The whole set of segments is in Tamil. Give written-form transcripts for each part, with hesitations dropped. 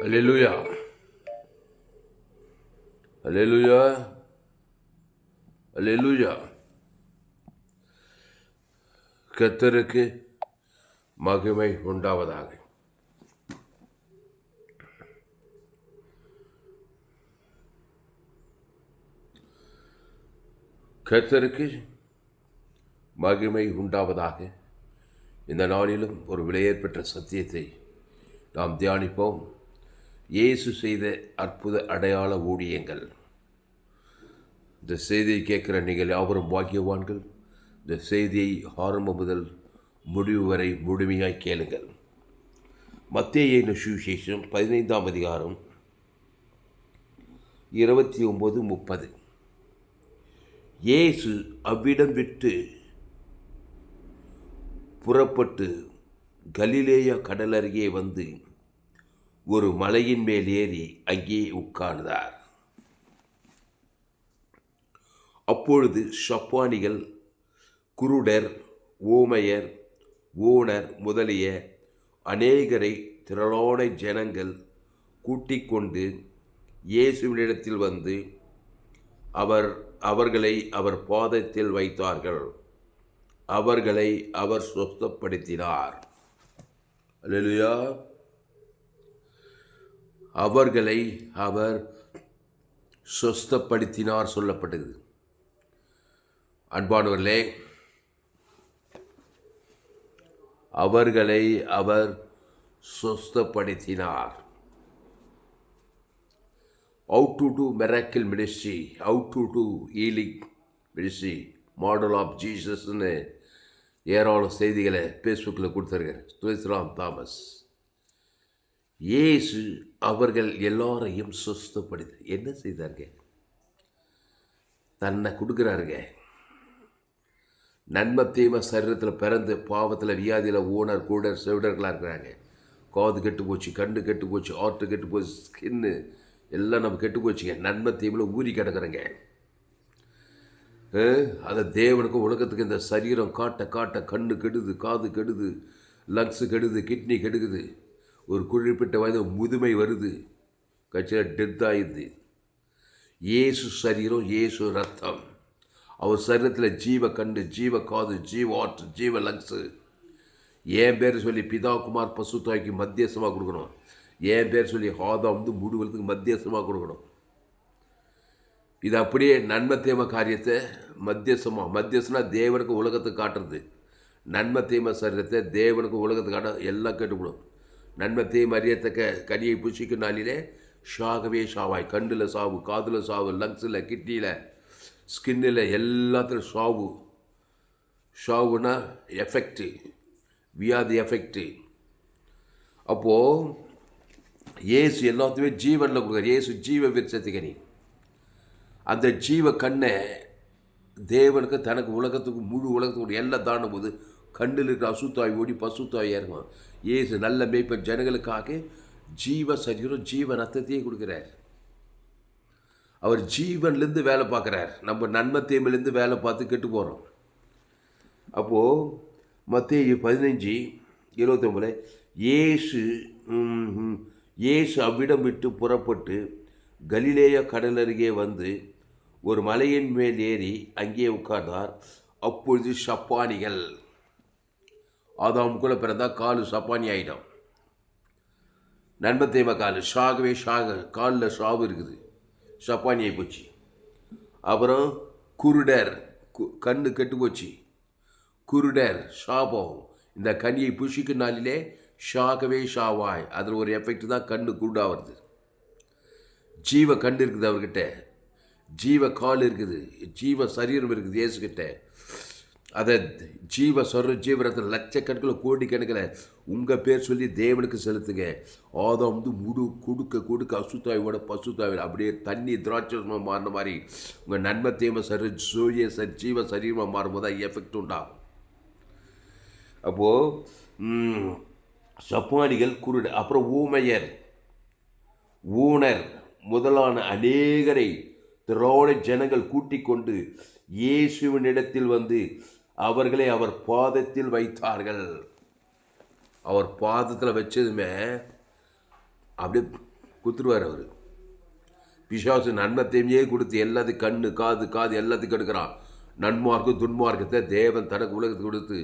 அல்லேலூயா, அல்லேலூயா, அல்லேலூயா. கர்த்தருக்கு மகிமை உண்டாவதாக. கர்த்தருக்கு மகிமை உண்டாவதாக. இந்த நாளிலும் ஒரு விலையேற்பட்ட சத்தியத்தை நாம் தியானிப்போம். இயேசு செய்த அற்புத அடையாள ஊழியங்கள். இந்த செய்தியை கேட்குற நீங்கள் யாவரும் பாக்கியவான்கள். இந்த செய்தியை ஆரம்பம் முதல் முடிவு வரை முழுமையாய் கேளுங்கள். மத்தேயு சுவிசேஷம் 15ஆம் அதிகாரம் 29-30. இயேசு அவ்விடம் விட்டு புறப்பட்டு கலிலேயா கடல் அருகே வந்து ஒரு மலையின் மேல் ஏறி அங்கே உட்கார்ந்தார். அப்பொழுது சப்பானிகள், குருடர், ஊமையர், ஊனர் முதலிய அநேகரை திரளான ஜனங்கள் கூட்டிக் கொண்டு இயேசுவினிடத்தில் வந்து அவர்களை அவர் பாதத்தில் வைத்தார்கள். அவர்களை அவர் சுத்தப்படுத்தினார். அல்லேலூயா. அவர்களை அவர் சுத்தப்படுத்தினார் சொல்லப்பட்டது. அன்பானவர்களே, அவர்களை அவர் சுத்தப்படுத்தினார். How to do miracle ministry, how to do healing ministry, model of ஜீசஸ்ன்னு ஏராளம் செய்திகளை ஃபேஸ்புக்கில் கொடுத்துருக்கார் துளசிராம் தாமஸ். இயேசு அவர்கள் எல்லாரையும் சுஸ்தப்படுத்தி என்ன செய்தாருங்க? தன்னை கொடுக்குறாருங்க. நன்மை தீமை சரீரத்தில் பிறந்து பாவத்தில் வியாதியில் ஊனர் கூடர் செவிடர்களாக இருக்கிறாங்க. காது கெட்டு போச்சு, கண்ணு கெட்டு போச்சு, ஆர்ட்டு கெட்டு போச்சு, ஸ்கின்னு எல்லாம் நம்ம கெட்டு போச்சுங்க. நன்மை தீமையில் ஊறி கிடக்குறேங்க. அதை தேவனுக்கு உலகத்துக்கு இந்த சரீரம் காட்ட காட்ட கண்ணு கெடுது, காது கெடுது, லங்ஸு கெடுது, கிட்னி கெடுக்குது. ஒரு குறிப்பிட்ட வயது முதுமை வருது, கட்சியில் டெத் ஆயிடுது. இயேசு சரீரம், இயேசு ரத்தம். அவர் சரீரத்தில் ஜீவ கண்ணு, ஜீவ காது, ஜீவ ஆற்று, ஜீவ லங்ஸு. என் பேர் சொல்லி பிதா குமார் பசுத்தாய்க்கு மத்தியஸ்தமாக கொடுக்கணும். என் பேர் சொல்லி ஆதாம் வந்து முழுவதுக்கு மத்தியஸ்தமாக கொடுக்கணும். இது அப்படியே நன்மை தீமை காரியத்தை மத்தியஸ்தனா தேவனுக்கு உலகத்துக்கு காட்டுறது. நன்மை தீமை சரீரத்தை தேவனுக்கு உலகத்துக்கு காட்ட எல்லாம் கேட்டுக்கணும். நன்மை தீமை அறியத்தக்க கனியை புசிக்கும் நாளிலே ஷாகவே ஷாவாய். கண்ணில் சாவு, காதில் சாவு, லங்ஸில், கிட்னியில், ஸ்கின்னில் எல்லாத்துலையும் சாவு. ஷாவுனா எஃபெக்டு, வியாதி எஃபெக்டு. அப்போது இயேசு எல்லாத்தையுமே ஜீவனில் கொடுக்குறார். இயேசு ஜீவ விருட்சத்துக்கனி. அந்த ஜீவ கண்ணை தேவனுக்கு தனக்கு உலகத்துக்கு முழு உலகத்துக்கு எல்லாம் தாண்டும் போது கண்ணில் இருக்கிற அசுத்தாய் ஓடி பசுத்தாய் இறங்கும். இயேசு நல்ல மேய்ப்பர் ஜனங்களுக்காக ஜீவ சரீரம், ஜீவ ரத்தத்தையே கொடுக்குறார். அவர் ஜீவன்லேருந்து வேலை பார்க்குறார். நம்ம நன்மை தீமையிலேருந்து வேலை பார்த்து கெட்டு போகிறோம். அப்போது மத்தேயு 15:29 இயேசு அவ்விடம் விட்டு புறப்பட்டு கலிலேயா கடல் அருகே வந்து ஒரு மலையின் மேல் ஏறி அங்கே உட்கார்ந்தார். அப்பொழுது சப்பானிகள், ஆதாமுக்குள்ள பிறந்தா காலு சப்பானி ஆகிடும். நன்மை தீமை காலு ஷாகவே காலில் ஷாவு இருக்குது, சப்பானி ஆகி போச்சு. அப்புறம் குருடர், கண்ணு கெட்டு போச்சு. குருடர் சாபம். இந்த கனியை புஷிக்கும் நாளிலே ஷாகவே ஷாவாய். அதில் ஒரு எஃபெக்ட் தான் கண்ணு குருடாகிறது. ஜீவ கண் இருக்குது அவர்கிட்ட, ஜீவ கால் இருக்குது, ஜீவ சரீரம் இருக்குது இயேசுக்கிட்ட. அதை ஜீவரத்தில் லட்சக்கணக்கில் கோடிக்கணக்கில் உங்கள் பேர் சொல்லி தேவனுக்கு செலுத்துங்க. ஆதாம் வந்து முழு கொடுக்க அசுத்தாயோட பசுத்தாயோட அப்படியே தண்ணி திராட்சமாக மாறின மாதிரி உங்கள் நன்மை தீமை ஜீவ சரீரமாக மாறும்போது தான் எஃபெக்ட் உண்டாகும். அப்போது சப்பானிகள், குருடர், அப்புறம் ஊமையர், ஊனர் முதலான அநேகரை திரளான ஜனங்கள் கூட்டிக் கொண்டு இயேசுவினிடத்தில் வந்து அவர்களை அவர் பாதத்தில் வைத்தார்கள். அவர் பாதத்தில் வச்சதுமே அப்படியே குத்துருவார் அவர். பிசாசு நன்மை தீமையே கொடுத்து எல்லாத்தையும் கண்ணு காது எல்லாத்தையும் கெடுக்கிறான். நன்மார்க்கம் துன்மார்க்கத்தை தேவன் தனக்கு உலகத்துக்கு கொடுத்து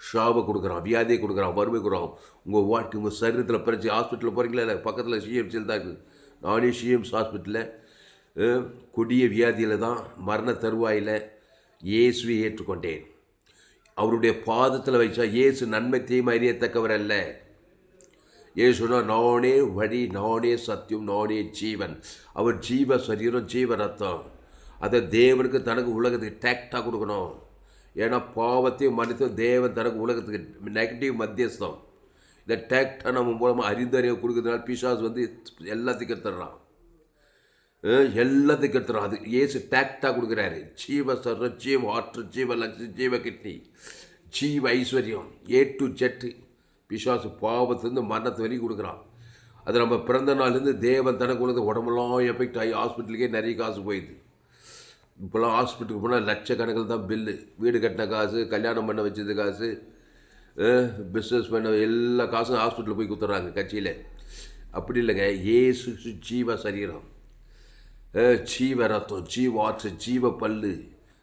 ஷாபை கொடுக்குறான், வியாதியை கொடுக்குறான், வறுமை கொடுக்குறான். உங்கள் வாழ்க்கை உங்கள் சரீரத்தில் பிரச்சனை. ஹாஸ்பிட்டலில் போகிறீங்களா? இல்லை, பக்கத்தில் சிஎம்சியில் தான் இருக்குது. நானே சிஎம்ஸ் ஹாஸ்பிட்டலில் கொடிய வியாதியில் தான் மரண தருவாயில் இயேசுவை ஏற்றுக்கொண்டேன். அவருடைய பாதத்தில் வைச்சா இயேசு நன்மை தீமை அறியத்தக்கவர் அல்ல. இயேசுனா நானே வழி, நானே சத்தியம், நானே ஜீவன். அவர் ஜீவ சரீரம், ஜீவ ரத்தம். அதை தேவனுக்கு தனக்கு உலகத்துக்கு டேக்டாக கொடுக்கணும். ஏன்னா பாவத்தையும் மனிதன் தேவன் தனக்கு உலகத்துக்கு நெகட்டிவ் மத்தியஸ்தம். இந்த டேக்டாக நம்ம மூலமாக அறிந்தறிய கொடுக்குறதுனால பிசாசு எல்லாத்தையும் கெடுத்துடுறான், எல்லாத்தையும் கெடுத்துறான். அது ஏசு டேக்டாக கொடுக்குறாரு. ஜீவ சரம், ஜீவ ஆற்று, ஜீவ லட்சம், ஜீவ கிட்னி, ஜீவ ஐஸ்வர்யம், A to Z. பிசாசு பாவத்துலேருந்து மரணத்தை வெளியே கொடுக்குறான். அது நம்ம பிறந்த நாள்லேருந்து தேவன் தனக்கு உலகத்து உடம்பெல்லாம் எஃபெக்ட் ஆகி ஹாஸ்பிட்டலுக்கே நிறைய காசு போயிடுது. இப்போலாம் ஹாஸ்பிட்டலுக்கு போனால் லட்சக்கணக்கில் தான் பில்லு. வீடு கட்டின காசு, கல்யாணம் பண்ண வச்சது காசு, பிஸ்னஸ் பண்ண எல்லா காசும் ஹாஸ்பிட்டலில் போய் கொடுத்துட்றாங்க கட்சியில். அப்படி இல்லைங்க. ஏசு ஜீவ சரீரம், ஜீவ ரத்தம், ஜீவ ஆற்று, ஜீவ பல்லு.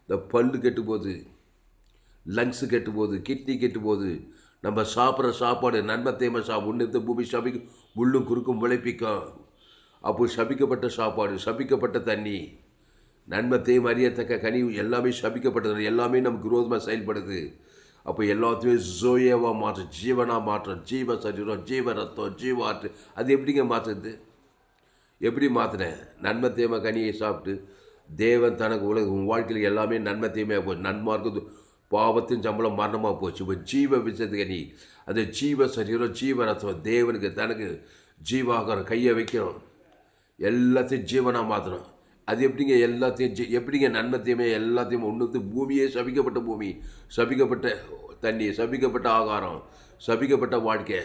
இந்த பல்லு கெட்டு போகுது, லங்ஸு கெட்டு போகுது, கிட்னி கெட்டு போகுது. நம்ம சாப்பிட்ற சாப்பாடு நன்மை தீமை உன்னத பூமி சபிக்கும், முள்ளும் குறுக்கும் முளைப்பிக்கும். அப்போ சபிக்கப்பட்ட சாப்பாடு, சபிக்கப்பட்ட தண்ணி, நன்மை தீமை அறியத்தக்க கனி எல்லாமே சபிக்கப்பட்டது. எல்லாமே நமக்கு விரோதமாக செயல்படுது. அப்போ எல்லாத்தையுமே ஜோயவாக மாற்றம், ஜீவனாக மாற்றம், ஜீவ சரீரம், ஜீவ ரத்தம், ஜீவ ஆற்று. அது எப்படிங்க மாற்றுறது? எப்படி மாற்றினேன்? நன்மை தீமை கனியை சாப்பிட்டு தேவன் தனக்கு உன் வாழ்க்கையில் எல்லாமே நன்மை தீமையாக போச்சு. நன்மார்க்கு பாவத்தின் சம்பளம் மரணமாக போச்சு. இப்போ ஜீவ விஷயத்து கனி, அந்த ஜீவ சரீரம், ஜீவ ரத்தம், தேவனுக்கு தனக்கு ஜீவாகிறோம், கையை வைக்கிறோம், எல்லாத்தையும் ஜீவனாக மாற்றணும். அது எப்படிங்க? எல்லாத்தையும் எப்படிங்க நன்மை தீமை எல்லாத்தையும் ஒன்று? பூமியே சபிக்கப்பட்ட பூமி, சபிக்கப்பட்ட தண்ணி, சபிக்கப்பட்ட ஆகாரம், சபிக்கப்பட்ட வாழ்க்கை,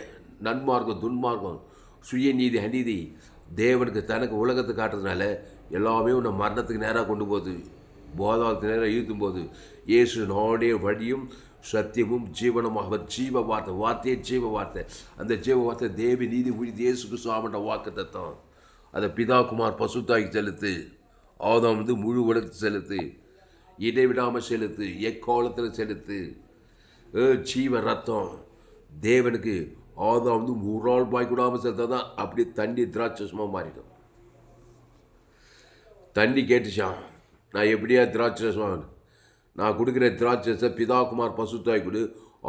நன்மார்க்கம் துன்மார்க்கம், சுயநீதி அநீதி தேவனுக்கு தனக்கு உலகத்தை காட்டுறதுனால எல்லாமே உன்னை மரணத்துக்கு நேராக கொண்டு போகுது, போதாளத்துக்கு நேராக இழுத்தும் போது. இயேசு நானே வழியும் சத்தியமும் ஜீவனும். அவர் ஜீவ வார்த்தை, வார்த்தையே ஜீவ வார்த்தை. அந்த ஜீவ வார்த்தை தேவி நீதி உயிர் இயேசுக்கு சாமண்ட வாக்கு தத்துவம். அதை பிதா குமார் பசுத்தாய்க்கு செலுத்து, ஆதாம் முழு உலகத்தை செலுத்து, இடைவிடாமல் செலுத்து, எக்காலத்தில் செலுத்து. ஜீவ ரத்தம் தேவனுக்கு ஆதாம் ஒரு ஆள் பாய் கூடாமல் செலுத்தா தான் அப்படி தண்ணி திராட்சசமாக மாறிடும். தண்ணி கேட்டுச்சான், நான் எப்படியா திராட்சசமாக நான் கொடுக்குற திராட்சை பிதாகுமார் பசுத்தாய் கொடு,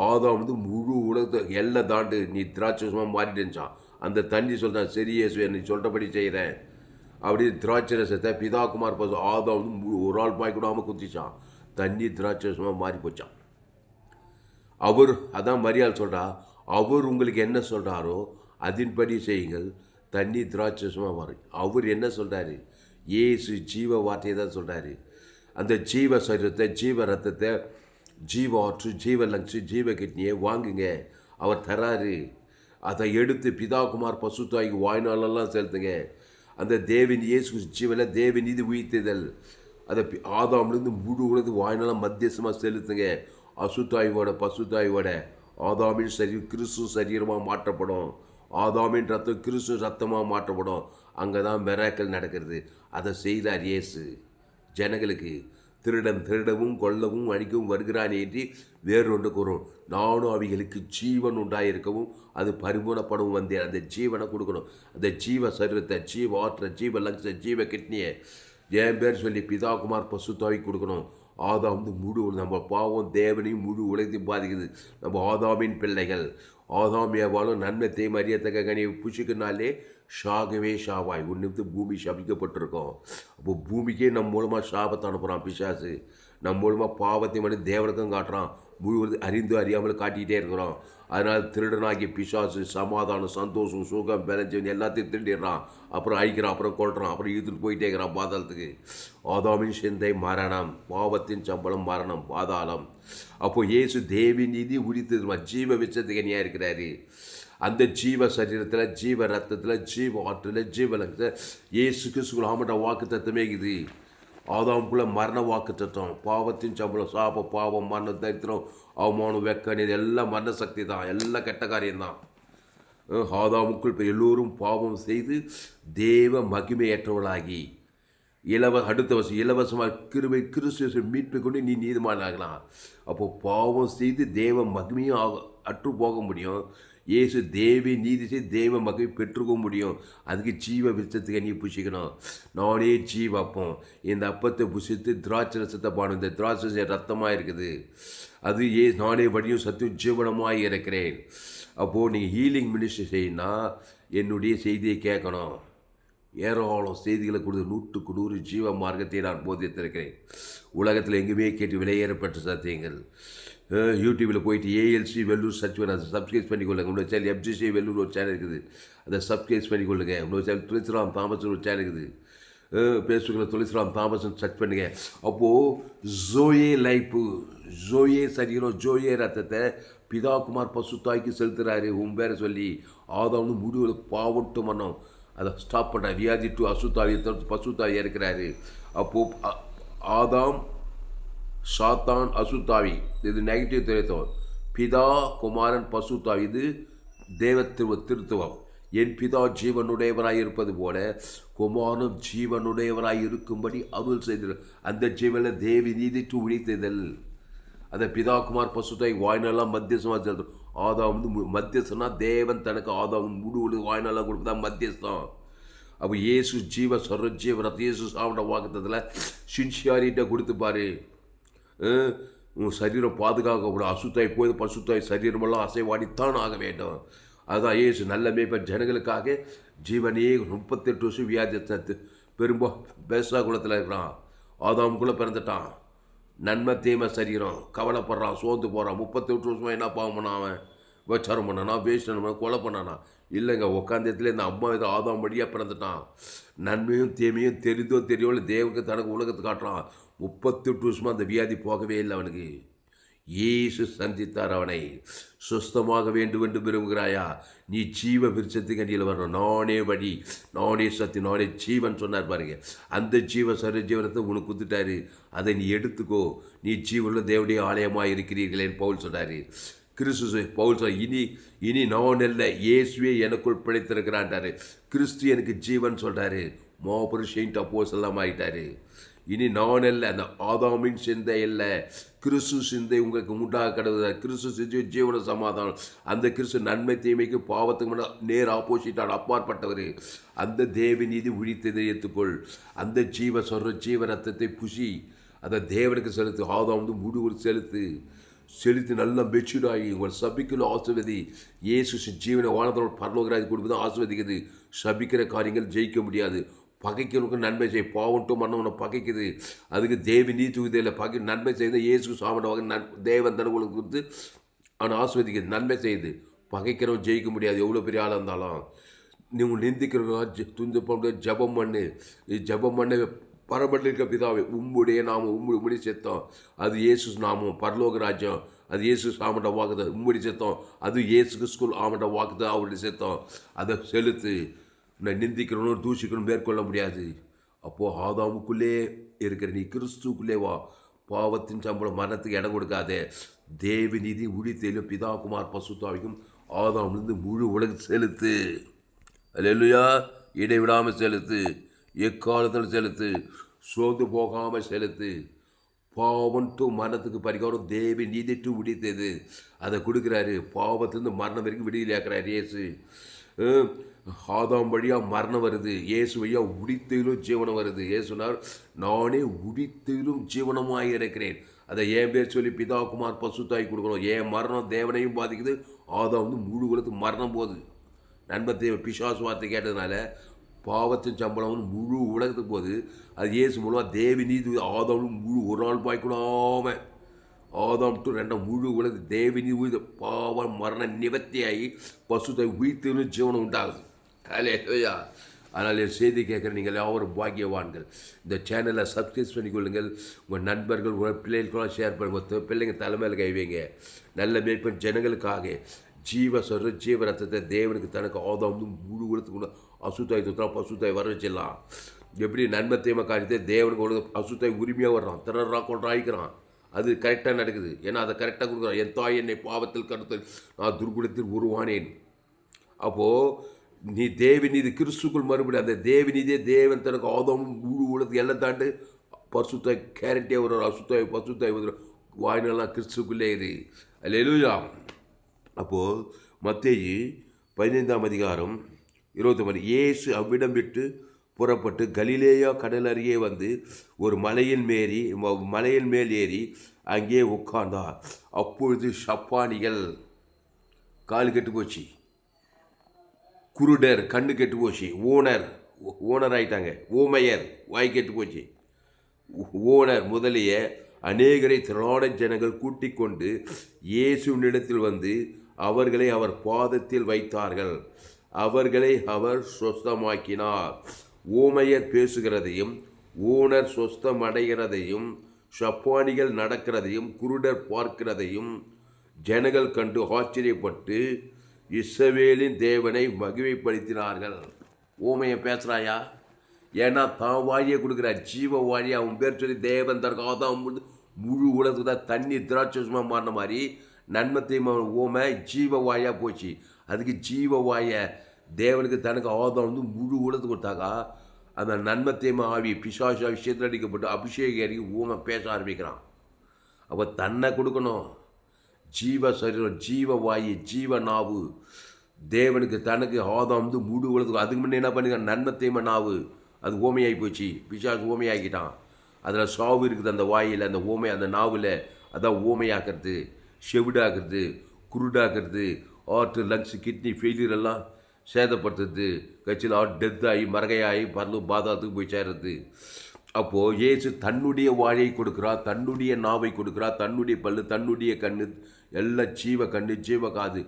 ஆதாம் முழு உலகத்தை எல்லாம் தாண்டு நீ திராட்சசமாக மாறிடுச்சான். அந்த தண்ணி சொல்கிறான், சரி இயேசுவே நீ சொல்கிறபடி செய்கிறேன். அப்படி திராட்சை ரசத்தை பிதாகுமார் பசு ஆதாம் ஒரு ஆள் பாய் கூடாமல் குத்திச்சான். தண்ணி திராட்சசமாக மாறி போச்சான். அவர் அதான் மரியாள் சொல்கிறா, அவர் உங்களுக்கு என்ன சொல்கிறாரோ அதன்படி செய்யுங்கள், தண்ணி திராட்சசமாக மாறும். அவர் என்ன சொல்கிறாரு? ஏசு ஜீவ வார்த்தையை தான் சொல்கிறாரு. அந்த ஜீவ சரீரத்தை, ஜீவ ரத்தத்தை, ஜீவ ஆற்று, ஜீவ லங்ஸு, ஜீவ கிட்னியை வாங்குங்க, அவர் தராரு. அதை எடுத்து பிதாகுமார் பசுத்தாய்க்கு வாய்நாளெல்லாம் செலுத்துங்க. அந்த தேவன் இயேசு ஜீவனில் தேவன் நீதி உயிர்த்ததல், அதை ஆதாம்லேருந்து முழு உலகத்து வாய்நாளம் மத்தியசமாக செலுத்துங்க. அசுத்தாய்வோட பசுத்தாய்வோட ஆதாமின் சரீரம் கிறிஸ்து சரீரமாக மாற்றப்படும், ஆதாமின் ரத்தம் கிறிஸ்து ரத்தமாக மாற்றப்படும். அங்கே தான் மிராக்கிள் நடக்கிறது. அதை செய்தார் இயேசு ஜனங்களுக்கு. திருடன் திருடவும் கொல்லவும் அழிக்கவும் வருகிறான் என்று வேறொன்று கூறும், நானும் அவைகளுக்கு ஜீவன் உண்டாயிருக்கவும் அது பரிபூர்ணப்படவும் வந்தேன். அந்த ஜீவனை கொடுக்கணும். அந்த ஜீவ சரீரத்தை, ஜீவ ஆற்ற, ஜீவ லங்ஸை, ஜீவ கிட்னியை என் பேர் சொல்லி பிதாகுமார் பசுத்தாய் கொடுக்கணும். ஆதாம் முழு நம்ம பாவம் தேவனையும் முழு உலகத்தையும் பாதிக்குது. நம்ம ஆதாமின் பிள்ளைகள். ஆதாம் ஏவாலும் நன்மை தீமை அறியத்தக்க கனியை புஷிக்கினாலே ஷாகவே ஷாவாய் ஒன்று பூமி சபிக்கப்பட்டிருக்கோம். அப்போ பூமிக்கே நம்ம மூலமாக சாபத்தை அனுப்புகிறான் பிசாசு. நம்ம மூலமாக பாவத்தை மட்டும் தேவனுக்கும் காட்டுறான், முழுவது அறிந்து அறியாமல் காட்டிகிட்டே இருக்கிறோம். அதனால் திருடனாகி பிசாசு சமாதானம், சந்தோஷம், சுகம், பெலஞ்சவன் எல்லாத்தையும் திருடிடுறான். அப்புறம் அழிக்கிறான், அப்புறம் கொள்கிறான், அப்புறம் இழுத்துட்டு போயிட்டே இருக்கிறான் பாதாளத்துக்கு. ஆதாமின் சிந்தை மரணம், பாவத்தின் சம்பளம் மரணம், பாதாளம். அப்போ இயேசு தேவி நீதி உரித்தது ஜீவ விச்சத்துக்கு கனியாக இருக்கிறாரு. அந்த ஜீவ சரீரத்தில், ஜீவ ரத்தத்தில், ஜீவ ஆற்றில், ஜீவ லங்கத்தில் இயேசு கிறிஸ்துக்குள்ள ஆமட்ட வாக்கு தத்துவமே இது. ஆதாமுக்குள்ள மரண வாக்கு தத்துவம், பாவத்தின் சம்பளம் சாப, பாவம், மரணம், தரித்திரம், அவமானம், வெக்கணி, இது எல்லாம் மரண சக்தி தான், எல்லாம் கெட்ட காரியம்தான். ஆதாமுக்குள் இப்போ எல்லோரும் பாவம் செய்து தேவ மகிமையற்றவர்களாகி அடுத்த வருஷம் இலவசமாக கிருபை கிறிஸ்து மீட்பை கொண்டு நீ நீதிமானாகலாம். அப்போது பாவம் செய்து தேவ மகிமையும் அற்று போக முடியும். இயேசு தேவி நீதி செய்து தெய்வ மகிமை பெற்றுக்க முடியும். அதுக்கு ஜீவ விருட்சத்துக்கு நீ புசிக்கணும். நானே ஜீவ அப்பம். இந்த அப்பத்தை புசித்து திராட்சை ரசத்தை பாடும். இந்த திராட்சை ரத்தமாக இருக்குது. அது நானே வழியும் சத்தியம் ஜீவனமாக இருக்கிறேன். அப்போது நீங்கள் ஹீலிங் மினிஸ்ட்ரி செய்யணும்னா என்னுடைய செய்தியை கேட்கணும். ஏராளம் செய்திகளை கொடுத்து 100க்கு 100 ஜீவ மார்க்கத்தை நான் போதித்திருக்கிறேன். உலகத்தில் எங்குமே கேட்டு விலையேறப்பட்ட சத்தியங்கள். யூடியூப்பில் போயிட்டு ஏஎல்சி வெல்லூர் சர்ச் பண்ணி அதை சப்ஸ்கிரைப் பண்ணிக்கொள்ளுங்க. உங்களோட சேனல் எஃப்ஜிசி வெல்லூர் ஒரு சேனல் இருக்குது, அதை சப்ஸ்கிரைப் பண்ணிக்கொள்ளுங்க. உங்களோட சேனல் துளசிராம் தாமஸ் ஒரு சேனல் இருக்குது, ஃபேஸ்புக்கில் துளசிராம் தாமஸ்ன்னு சர்ச் பண்ணுங்க. அப்போது ஜோயே லைஃபு, ஜோயே சரீரம், ஜோயே ரத்தத்தை பிதா குமார் பசுத்தாய்க்கு செலுத்துகிறாரு. பேரை சொல்லி ஆதாம்னு முடிவில் பாவட்டு மன்னம் அதை ஸ்டாப் பண்ணுறாரு. வியாதி டு அசுத்தாவி பசுத்தாவி இருக்கிறாரு. அப்போது ஆதாம் சாத்தான் அசுத்தாவி, இது நெகட்டிவ் திருத்துவம். பிதா குமாரன் பசுத்தாவி, இது தேவ திருத்துவம். என் பிதா ஜீவனுடையவராய் இருப்பது போல குமாரனும் ஜீவனுடையவராய் இருக்கும்படி அருள் செய்தது. அந்த ஜீவனில் தேவி நீதி உழித்ததல். அந்த பிதா குமார் பசுத்தாய் வாய்நாளாக மத்தியஸ்தமாக செலுத்தும். ஆதாம் வந்து மத்தியஸ்தனா தேவன் தனக்கு ஆதாம் முழு வாய்நாளாக கொடுப்பதா மத்தியஸ்தம். அப்போ இயேசு ஜீவ சொர ஜீவரத்தை இயேசு சாப்பிட வாக்குத்தத்தில் சின்சியாரிட்ட கொடுத்துப்பாரு. உன் சரீரம் பாதுகாக்கப்படும். அசுத்தாய் போய் பசுத்தாய் சரீரமெல்லாம் அசைவாடித்தான் ஆக வேண்டும். அதுதான் இயேசு நல்ல மேய்ப்பன் ஜனங்களுக்காக ஜீவனையே 38 வருஷம் வியாதி பெரும்போ பேசா குலத்தில் இருக்கிறான். ஆதாமுக்குள்ளே பிறந்துட்டான். நன்மை தீமை சரீரம், கவலைப்படுறான், சோர்ந்து போகிறான். 38 வருஷமாக என்ன பாவம் பண்ணான்? அவன் விபச்சாரம் பண்ணானா, வேஸ்ட் கொலை பண்ணானா? இல்லைங்க, உட்காந்தத்துல இந்த அம்மா இதை ஆதாம் வழியாக பிறந்துட்டான். நன்மையும் தீமையும் தெரிந்தோ தெரியோ தேவனுக்கு தனக்கு உலகத்தை காட்டுறான். 38 வருஷமாக அந்த வியாதி போகவே இல்லை அவனுக்கு. இயேசு சந்தித்தார் அவனை. சுஸ்தமாக வேண்டும் என்று விரும்புகிறாயா? நீ ஜீவ விருட்சத்துக்கு அடியில் வரணும். நானே வழி, நானே சத்தி, நானே ஜீவன் சொன்னார் பாருங்க. அந்த ஜீவ சர ஜீவனத்தை உனக்கு கொடுத்துட்டாரு. அதை நீ எடுத்துக்கோ. நீ ஜீவனுள்ள தேவனுடைய ஆலயமாக இருக்கிறீர்களேன்னு பவுல் சொன்னார். கிறிஸ்து பவுல் சொல், இனி நான் அல்ல, இயேசுவே எனக்குள் பிழைத்திருக்கிறான்ட்டாரு. கிறிஸ்து எனக்கு ஜீவன் சொல்கிறாரு. மாபெரும் செயின்ட் அப்போஸ்தலன் ஆகிட்டாரு. இனி நான் அல்ல, அந்த ஆதாமின் சிந்தை இல்லை, கிறிஸ்து சிந்தை உங்களுக்கு உண்டாக கிடவுது. கிறிஸ்து சிந்தை ஜீவன சமாதானம். அந்த கிறிஸ்து நன்மை தீமைக்கு பாவத்துக்கு முன்னாடி நேர் ஆப்போசிட்டான அப்பாற்பட்டவர். அந்த தேவ நீதி உழித்ததை ஏற்றுக்கொள். அந்த ஜீவ சொல்கிற ஜீவ ரத்தத்தை புசி, அதை தேவனுக்கு செலுத்து. ஆதாம் வந்து முடிவு செலுத்தி நல்லா மெச்சூர்டாகி உங்கள் சபிக்கிற ஆசிர்வதி. இயேசு ஜீவனை வானத்தோட பரலோகராஜ் கொடுப்பது ஆசிர்வதிக்குது. சபிக்கிற காரியங்கள் ஜெயிக்க முடியாது. பகைக்கிறவனுக்கு நன்மை செய். பாவன்ட்டு மன்னவனை பகைக்குது. அதுக்கு தேவி நீ தூக்குதில்லை. நன்மை செய்து இயேசு சாமண்டவாக தேவன் தனங்களுக்கு கொடுத்து அவனை ஆசிர்வதிக்குது. நன்மை செய்யுது. பகைக்கிறவன் ஜெயிக்க முடியாது, எவ்வளோ பெரிய ஆளாக இருந்தாலும். நீங்கள் நிந்திக்கிறவங்க துந்து போட ஜபம் பண்ணு. ஜபம் பண்ண பரமண்டலிக்க பிதாவே, உம்முடைய நாமம், உம்முடி சித்தம், அது இயேசு நாமம். பரலோக ராஜ்யம், அது இயேசு ஆமண்ட வாக்குது. உம்முடி சித்தம், அது இயேசுக்கு ஸ்கூல் ஆமண்ட வாக்குது. அவருடைய சித்தம் அதை செலுத்து. நான் நிந்திக்கிறவனும் தூஷிக்கணும் மேற்கொள்ள முடியாது. அப்போது ஆதாமுக்குள்ளே இருக்கிற நீ கிறிஸ்துக்குள்ளே வா. பாவத்தின் சம்பளம் மரணத்துக்கு இடம் கொடுக்காதே. தேவ நீதி உழித்தையிலும் பிதா குமார் பசுத்தாவிக்கும் ஆதாமிலிருந்து முழு உலகம் செலுத்து. அல்லேலூயா. இடைவிடாமல் செலுத்து. எக்காலத்தில் செலுத்து. சோர்ந்து போகாமல் செலுத்து. பாவன்ட்டு மரணத்துக்கு பரிகாரம் தேவி நீதிட்டு உடித்தது. அதை கொடுக்குறாரு. பாவத்திலிருந்து மரணம் வரைக்கும் விடுதலையாக்குறாரு இயேசு. ஆதாம் வழியாக மரணம் வருது, இயேசு வழியாக உடித்திலும் ஜீவனம் வருது. இயேசுனார், நானே உடித்திலும் ஜீவனமாக இருக்கிறேன். அதை என் பேர் சொல்லி பிதா குமார் பசுத்தாய் கொடுக்கணும். என் மரணம் தேவனையும் பாதிக்குது. ஆதாம் வந்து முழு உலகத்துக்கு மரணம் போகுது. நண்பத்தை பிசாசு வார்த்தை கேட்டதுனால பாவத்தின் சம்பளம் முழு உலகத்துக்கு போகுது. அது இயேசு மூலமாக தேவி நீதி. ஆதாம் முழு ஒரு நாள் பாய்க்கூடாம ஆதாம் டு 2 முழு உலக தேவி நீதி பாவம் மரண நிவர்த்தியாகி பசுத்தை உயிர்த்து ஜீவனம் உண்டாகுது. ஹல்லேலூயா. அதனால் என் செய்தி கேட்குற நீங்கள் யாவரும் பாக்கியவான்கள். இந்த சேனலை சப்ஸ்கிரைப் பண்ணிக்கொள்ளுங்கள். உங்கள் நண்பர்கள், உங்கள் பிள்ளைகளுக்கெல்லாம் ஷேர் பண்ணுங்கள். பிள்ளைங்க தலைமையில் கைவிங்க. நல்ல மேய்ப்பன் ஜனங்களுக்காக ஜீவ சொல்கிற ஜீவ ரத்தத்தை தேவனுக்கு தனக்கு ஆதாம் வந்து முழு உலகத்துக்குள்ள அசுத்தாய் துத்தலாம் பசுத்தாய் வர வச்சிடலாம். எப்படி நன்மை தீமை காரியத்தை தேவனுக்கு உலக அசுத்தாய் உரிமையாக வர்றான், திறறான், கொண்டாய்க்கிறான். அது கரெக்டாக நடக்குது. ஏன்னா அதை கரெக்டாக கொடுக்குறான். என் தாய் என்னை பாவத்தில் கருத்து நான் துர்குணத்தில் உருவானேன். அப்போது நீ தேவநீதி கிறிஸ்துக்குள் மறுபடியும் அந்த தேவநீதியே தேவன் தனக்கு ஆதம் முழு உலகத்துக்கு எல்லாம் தாண்டு பரிசுத்தாய் கேரட்டே ஒரு பசுத்தாய் ஒரு வாயினெல்லாம் கிறிஸ்துக்குள்ளே இரு அல்லேலூயா. அப்போது மத்தேயு 15ஆம் அதிகாரம் 20 இயேசு அவ்விடம் விட்டு புறப்பட்டு கலிலேயா கடல் அருகே வந்து ஒரு மலையின் மேல் ஏறி அங்கே உட்கார்ந்தார். அப்பொழுது சப்பானிகள் கால் கெட்டு போச்சு, குருடர் கண்ணு கெட்டு போச்சு, ஓனர் ஆயிட்டாங்க, ஊமையர் வாய் கெட்டு போச்சு, ஓனர் முதலிய அநேகரை திரளான ஜனங்கள் கூட்டிக் கொண்டு இயேசுவினிடத்தில் வந்து அவர்களை அவர் பாதத்தில் வைத்தார்கள். அவர்களை அவர் சொஸ்தமாக்கினார். ஊமையர் பேசுகிறதையும் ஊனர் சொஸ்தமடைகிறதையும் சப்பானிகள் நடக்கிறதையும் குருடர் பார்க்கிறதையும் ஜனங்கள் கண்டு ஆச்சரியப்பட்டு இஸ்ரவேலின் தேவனை மகிமைப்படுத்தினார்கள். ஊமையை பேசுகிறாயா? ஏன்னா தான் வாழியை கொடுக்குறார், ஜீவ வாழி. அவன் பேர் சொல்லி தேவன் தனக்காக தான் முழு உலகத்துக்கு தான் தண்ணி திராட்சமாக மாறின மாதிரி நன்மத்தையும் ஊமை ஜீவ வாழியாக போச்சு. அதுக்கு ஜீவ வாய தேவனுக்கு தனக்கு ஆதாம் முழு உலகத்துக்கு கொடுத்தாக்கா அந்த நன்மத்தையும் ஆவி பிசாசு விஷயத்தில் அடிக்கப்பட்டு அபிஷேகம் அறிக்கை ஊமை பேச ஆரம்பிக்கிறான். அப்போ தன்னை கொடுக்கணும், ஜீவ சரீரம், ஜீவ வாயு, ஜீவ நாவு தேவனுக்கு தனக்கு ஆதாம் முழு உலகத்துக்கு. அதுக்கு முன்னே என்ன பண்ணிக்க நன்மத்தையும் நாவு அது ஓமையாகி போச்சு, பிசாசு ஓமையாக்கிட்டான். அதில் சாவு இருக்குது அந்த வாயில், அந்த ஓமை அந்த நாவில். அதான் ஓமையாக்குறது, செவிடாக்குறது, குருடாக்குறது, ஹார்ட்டு லங்ஸு கிட்னி ஃபெயிலியர் எல்லாம் சேதப்படுத்துறது, கட்சியில் டெத் ஆகி மரகையாகி பாதாளத்துக்கு போய் சேர்றது. அப்போது இயேசு தன்னுடைய வாழை கொடுக்குறா, தன்னுடைய நாவை கொடுக்குறா, தன்னுடைய பல்லு, தன்னுடைய கண்ணு, எல்லாம் ஜீவ கண்ணு, ஜீவ காது,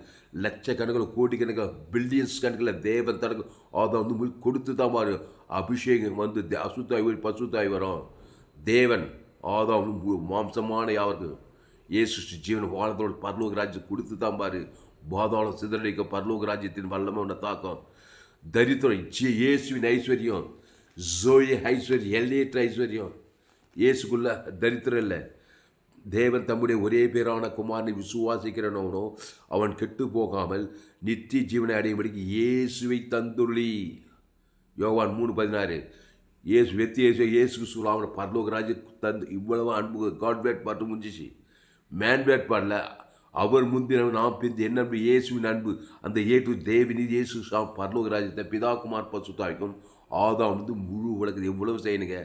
லட்சக்கணக்கில் கோடிக்கணக்கில் பில்லியன்ஸ் கணக்கில் தேவன் தனக்கு அதை கொடுத்து தான் பாரு. அபிஷேகம் வந்து அசுத்தாய் பசுத்தாய் வரும். தேவன் ஆதாம் மாம்சமான யாருக்கு இயேசு ஜீவன் வாழத்தோடு பரலோக ராஜ்யம் கொடுத்து தான் பாரு. பாதாளம் சிதறடிக்க பரலோக ராஜ்யத்தின் வல்லமை உன்னை தாக்கம். தரித்திரம் இயேசுவின் ஐஸ்வர்யம், ஜோய ஐஸ்வர்யம், எல்லையற்ற ஐஸ்வர்யம். இயேசுக்குள்ள தரித்திரம் இல்லை. தேவன் தம்முடைய ஒரே பேரான குமாரனை விசுவாசிக்கிறனவனோ அவன் கெட்டு போகாமல் நித்திய ஜீவனை அடையும்படிக்கு இயேசுவை தந்துள்ளி. யோவான் 3:16. இயேசுக்கு சொல்லாமல் பரலோக ராஜ்யம் தந்து இவ்வளவு அன்பு. காட் வேட் பாட்டு முடிஞ்சிச்சு. மேன் வேட் பாடல. அவர் முந்தின நாம் பிந்தி என்ன அன்பு? இயேசுவின் அன்பு. அந்த ஏற்று தேவனி இயேசு பரலோக ராஜ்யத்தை பிதாகுமார் பசுத்தாய்க்கும் ஆதாம் முழு உலகத்தை எவ்வளவு செய்யணுங்க.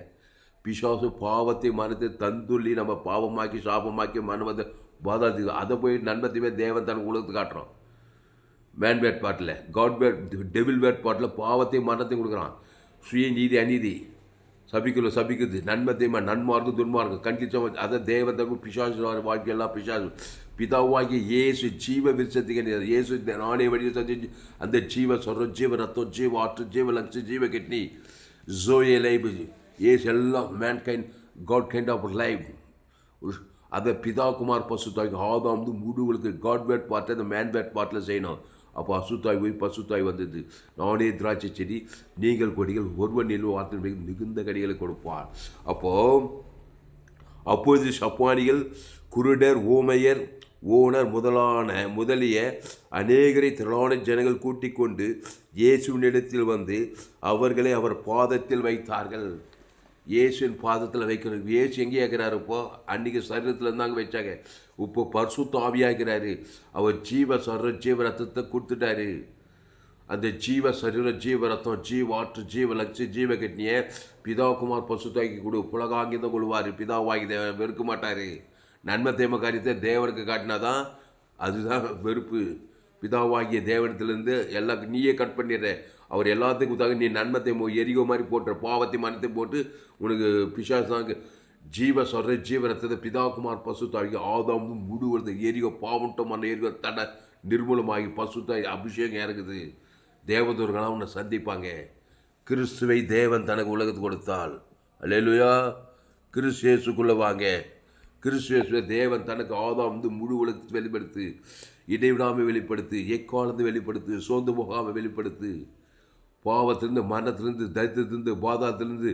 பிசாசு பாவத்தை மனத்தை தந்துள்ளி நம்ம பாவமாக்கி சாபமாக்கி மனவதை பாதாளத்துக்கு அதை போய் நண்பத்தையுமே தேவன் தன் உலகத்துக்கு காட்டுறோம். மேன் வேட் பாட்டில், காட் வேட், டெவில் வேட் பாட்டில் பாவத்தையும் மரணத்தையும் கொடுக்குறான். சுய நீதி அநீதி சபிக்குது, நன்மத்தையுமா நன்மார்க்கு துன்மார்க்கு கண்டிச்சோம். அதை தேவன் தன் பிசாசு வாழ்க்கையெல்லாம் பிசாசு பிதாவாகிய இயேசு ஜீவ விருட்சத்துக்கு இயேசு நானே வழியை சந்திச்சு அந்த ஜீவ சொல்கிறோம், ஜீவ ரத்தம், ஜீவ ஆற்று, ஜீவ லங்ஸ், ஜீவ கிட்னி, ஜோயே லைஃப், ஏசு எல்லாம் man kind, God kind of life. அதை பிதாகுமார் பசுத்தாய்க்கு ஆதாம் முழுவதுக்கு காட் வேட் பார்ட்டு அந்த மேன் வேட் பார்ட்டில் செய்யணும். அப்போ அசுத்தாய் போய் பசுத்தாய் வந்தது. நானே திராட்சை செடி, நீங்கள் கொடிகள், ஒருவன் நிலவு வார்த்தை மிகுந்த கடிகளை கொடுப்பார். அப்பொழுது சப்பானிகள், குருடர், ஊமையர், ஓனர் முதலிய அநேகரை திரளான ஜனங்கள் கூட்டிக் கொண்டு இயேசுவினிடத்தில் வந்து அவர்களை அவர் பாதத்தில் வைத்தார்கள். இயேசுவின் பாதத்தில் வைக்கணும். இயேசு எங்கே ஆகிறாரு? இப்போ அன்றைக்கி சரீரத்தில் இருந்தாங்க வச்சாங்க. இப்போ பரிசுத்த ஆவியாகிறாரு. அவர் ஜீவ ரத்தத்தை கொடுத்துட்டாரு. அந்த ஜீவ சரீரம், ஜீவ ரத்தம், ஜீவ ஆற்று, ஜீவ லட்சு, ஜீவ கட்னியை பிதாகுமார் பசுத்தாக்கி கொடு. புலகாங்கிதான் கொள்வார். பிதாவாகி வெறுக்க மாட்டார். நன்மை தேம காரியத்தை தேவனுக்கு காட்டினாதான் அதுதான் வெறுப்பு. பிதாவாகிய தேவனத்திலேருந்து எல்லாம் நீயே கட் பண்ணிடுற. அவர் எல்லாத்துக்கும் கொடுத்தாங்க. நீ நன்மத்தை எரிகோ மாதிரி போட்டுற, பாவத்தை மனத்தை போட்டு உனக்கு பிசாசாங்க ஜீவ சொல்கிற ஜீவ ரத்தத்தை பிதாகுமார் பசுத்தாகி ஆதாம் முழுவது எரிகோ பாவட்டம் மன எரிகோ தடை நிர்மூலமாகி பசுத்தாய் அபிஷேகம் இறங்குது. தேவதூர்களாக உன்னை சந்திப்பாங்க. கிறிஸ்துவை தேவன் தனக்கு உலகத்துக்கு கொடுத்தால் அல்லேலூயா. கிறிஸ்துக்குள்ளே வாங்க. கிறிஸ்துவ தேவன் தனக்கு ஆதாம் முழு உலகத்தை வெளிப்படுத்து, இடைவிடாமல் வெளிப்படுத்து, எக்காலந்து வெளிப்படுத்து, சோர்ந்து போகாமல் வெளிப்படுத்து. பாவத்திலிருந்து, மரணத்திலிருந்து, தரித்திரத்திலிருந்து, பாதாளத்திலிருந்து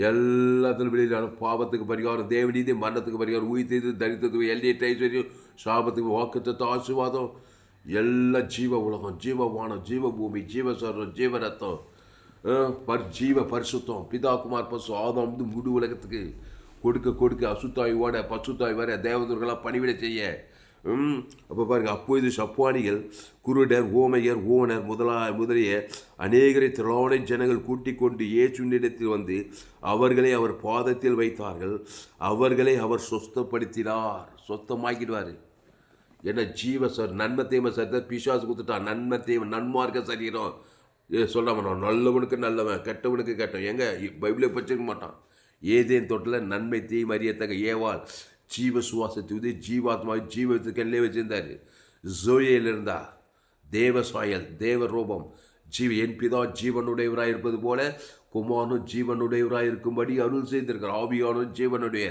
எல்லாத்திலும் வெளியிலான பாவத்துக்கு பரிகாரம், தேவநீதி, மரணத்துக்கு பரிகாரம், உயிர்த்தது, தரித்திரத்துக்கு எல்லையற்ற ஐஸ்வர்யம், சாபத்துக்கு வாக்குத்தத்த ஆசீர்வாதம் எல்லாம் ஜீவ உலகம், ஜீவ வானம், ஜீவ பூமி, ஜீவ சர்வம், ஜீவ ரத்தம், ஜீவ பரிசுத்தம், பிதா குமார் பசு ஆதாம் வந்து முழு உலகத்துக்கு கொடுக்க கொடுக்க அசுத்தாய்வோட பசுத்தாய் வர தேவதூர்களாக பணிவிட செய்ய. அப்போ பாருங்க, அப்போது சப்பானிகள் குருடர் ஓமையர் ஓனர் முதலிய அநேகரை திரளான ஜனங்கள் கூட்டிக் கொண்டு இயேசுவினிடத்தில் வந்து அவர்களை அவர் பாதத்தில் வைத்தார்கள். அவர்களை அவர் சொஸ்தப்படுத்தினார். சொத்தமாக்கிடுவார். என்ன ஜீவ சார் நன்மை தீமை சார் பிசாசு கொடுத்துட்டான். நன்மை தீமை நன்மார்க்க சரீரம் சொல்லாம நல்லவனுக்கு நல்லவன் கெட்டவனுக்கு கெட்டவன். எங்க பைபிளை பச்சிருக்க மாட்டான். ஏதேன் தோட்டத்தில் நன்மை தீமை அறியத்தக்க ஏவாள் ஜீவ சுவாசத்தை உதவி ஜீவாத்மா ஜீவத்துக்கு எல்லே வச்சிருந்தார். ஜோயேல் இருந்தா தேவ சாயல் தேவ ரூபம் என் பிதா ஜீவனுடையவராக இருப்பது போல குமாரனும் ஜீவனுடையவராக இருக்கும்படி அருள் செய்திருக்கிறார். ஆவியானும் ஜீவனுடைய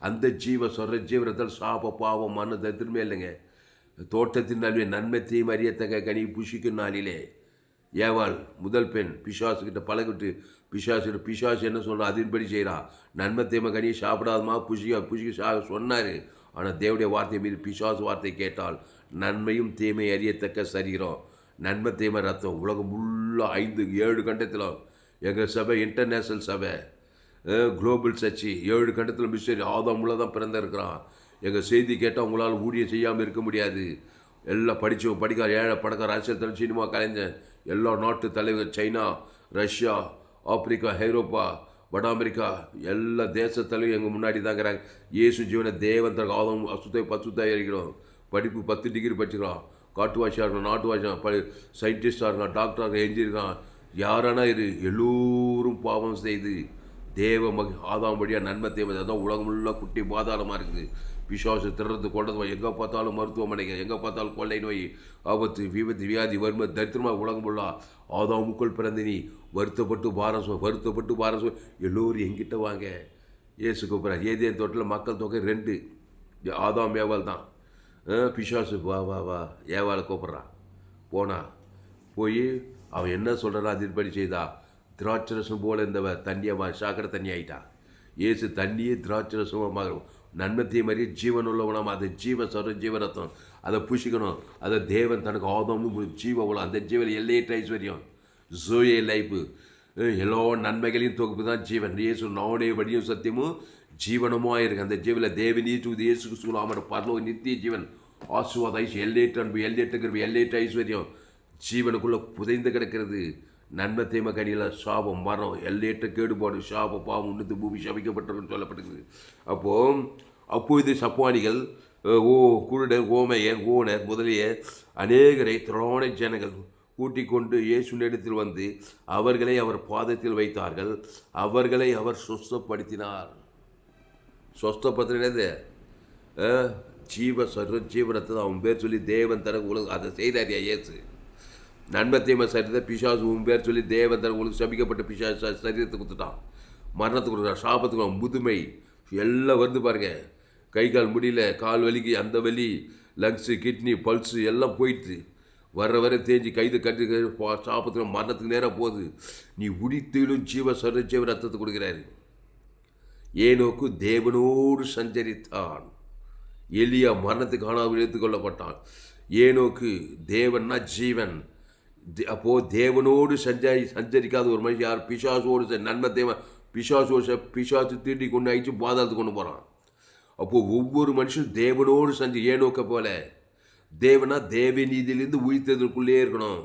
அந்த ஜீவ சொல்ற ஜீவனத்தில் சாப பாவம் மன தத்திரமே இல்லைங்க. தோட்டத்தின் நல்வே நன்மை தீமை அறியத்தக்க கனி புஷிக்கும் நாளிலே ஏவாள் முதல் பெண் பிசாசுக்கிட்ட பழகிட்டு பிசாசு என்ன சொல்கிறா அதன்படி செய்கிறா. நன்மை தீமை கனியை சாப்பிடாதமா புஷிக்க சொன்னார். ஆனால் தேவடைய வார்த்தை மீது பிசாசு வார்த்தை கேட்டால் நன்மையும் தீமை அறியத்தக்க சரீரம் நன்மை தீமை ரத்தம் உலகம் ஃபுல்லாக 5-7 கண்டத்தில் எங்கள் சபை இன்டர்நேஷ்னல் சபை குளோபல் சர்ச்சி 7 கண்டத்தில் மிஸ்டரி ஆதாம் உள்ள தான் பிறந்திருக்கிறான். எங்கள் செய்தி கேட்டால் உங்களால் ஊழியம் செய்யாமல் இருக்க முடியாது. எல்லாம் படித்தவங்க படிக்கார் ஏழை படக்கார அரசியல் சினிமா கலைஞர் எல்லா நாட்டு தலைவர் சைனா ரஷ்யா ஆப்பிரிக்கா ஐரோப்பா வட அமெரிக்கா எல்லா தேச தலைவர் எங்கள் முன்னாடி தாங்கிறாங்க. இயேசு ஜீவனை தேவன் தர ஆதம் அசுத்தை பசுத்தாய் இருக்கிறோம். படிப்பு 10 டிகிரி படிச்சுக்கிறோம். காட்டு வாசியாக இருக்கணும் நாட்டு வாசியாக சயின்டிஸ்டாக இருக்கான் டாக்டராக எஞ்சிருக்கான் யாரானா இரு எல்லோரும் பாவம் செய்து தேவ ஆதாம் வழியாக நன்மை தேவை. அதான் உலகம் ஃபுல்லாக குட்டி பாதாளமாக இருக்குது. பிசாசு திறந்து கொண்டது எங்கே பார்த்தாலும் மருத்துவமனைங்க எங்கே பார்த்தாலும் கொள்ளை நோய் ஆபத்து விபத்து வியாதி வறுமை தரித்திரமாக உலகம் ஃபுல்லாக ஆதாமுக்குள் பிறந்த நீ வருத்தப்பட்டு பாரசம் எல்லோரும் எங்கிட்ட வாங்க. இயேசு கூப்பிட்றார். ஏதேன் தோட்டத்தில் மக்கள் தொகை 2 ஆதாம் ஏவாள் தான். பிசாசு வா வா வா ஏவாளை கூப்பிட்றான். போய் அவன் என்ன சொல்கிறான் அதின்படி செய்தா. திராட்சரசம் போல இருந்தவ தண்ணியாக சாக்கடை தண்ணி ஆகிட்டான். இயேசு தண்ணியே திராட்சரசமாக நன்மத்திய மாதிரி ஜீவன் உள்ளவனாம். அது ஜீவ சொல்கிற ஜீவரத்தம் அதை புஷிக்கணும். அதை தேவன் தனக்கு ஆதமும் ஜீவ உலம் அந்த ஜீவன் எல்லையற்ற ஐஸ்வர்யம் ஜோயே லைஃபு எல்லா நன்மைகளையும் தொகுப்பு தான் ஜீவன். இயேசு நானே வழியும் சத்தியமும் ஜீவனமாக இருக்குது. அந்த ஜீவனில் தேவனீச்சு இயேசுக்கு சொல்லாமல் பரலோக நித்திய ஜீவன் ஆசுவாத ஐஸ் எல்லையற்ற அன்பு எல்லையற்ற கருவி எல்லையற்ற ஐஸ்வர்யம் ஜீவனுக்குள்ளே புதைந்து கிடக்கிறது. நன்மை தீமை கனியில் சாபம் மரம் எல்லையற்ற கேடுபாடு சாப பாவம் உன்னத்து பூமி சபிக்கப்பட்டிருக்குன்னு சொல்லப்பட்டிருக்குது. அப்போது சப்பானிகள் குருடர் ஓமையர் ஓனர் முதலிய அநேகரை திரளான ஜனங்கள் கூட்டிக் கொண்டு இயேசுவினிடத்தில் வந்து அவர்களை அவர் பாதத்தில் வைத்தார்கள். அவர்களை அவர் சொஸ்தப்படுத்தினார். சொஸ்தப்படுத்தினது ஜீவனத்தை அவன் பேர் சொல்லி தேவன் தர உலகம் அதை செய்தாரியா இயேசு. நன்மை தீமை சரீரத்தை பிசாசு உன் பேர் சொல்லி தேவன் தர உங்களுக்கு சபிக்கப்பட்ட பிசாசு சரீரத்தை கொடுத்துட்டான். மரணத்தை கொடுக்குறான் சாபத்துக்கு முதுமை எல்லாம் வருது பாருங்க. கை கால் முடியல கால் வலிக்கு அந்த வலி லங்ஸு கிட்னி பல்ஸு எல்லாம் போயிட்டு வர தேஞ்சி கைது கட்டி சாபத்துக்கு மரணத்துக்கு நேராக போகுது. நீ உடித்திலும் ஜீவ ரத்தத்தை கொடுக்குறாரு. ஏனோக்கு தேவனோடு சஞ்சரித்தான். எலியா மரணத்துக்கு காணாமல் எடுத்துக்கொள்ளப்பட்டான். ஏனோக்கு தேவன்னா ஜீவன். அப்போது தேவனோடு சஞ்சரிக்காத ஒரு மனுஷன் யார்? பிசாசோடு நன்மை தேவன் பிசாசு தீட்டி கொண்டு ஆயிடுச்சு பாதாளத்துக்கு கொண்டு போகிறான். அப்போது ஒவ்வொரு மனுஷனும் தேவனோடு ஏனோக்க போல தேவனா தேவ நீதியிலேருந்து உயிர்த்ததற்குள்ளே இருக்கணும்.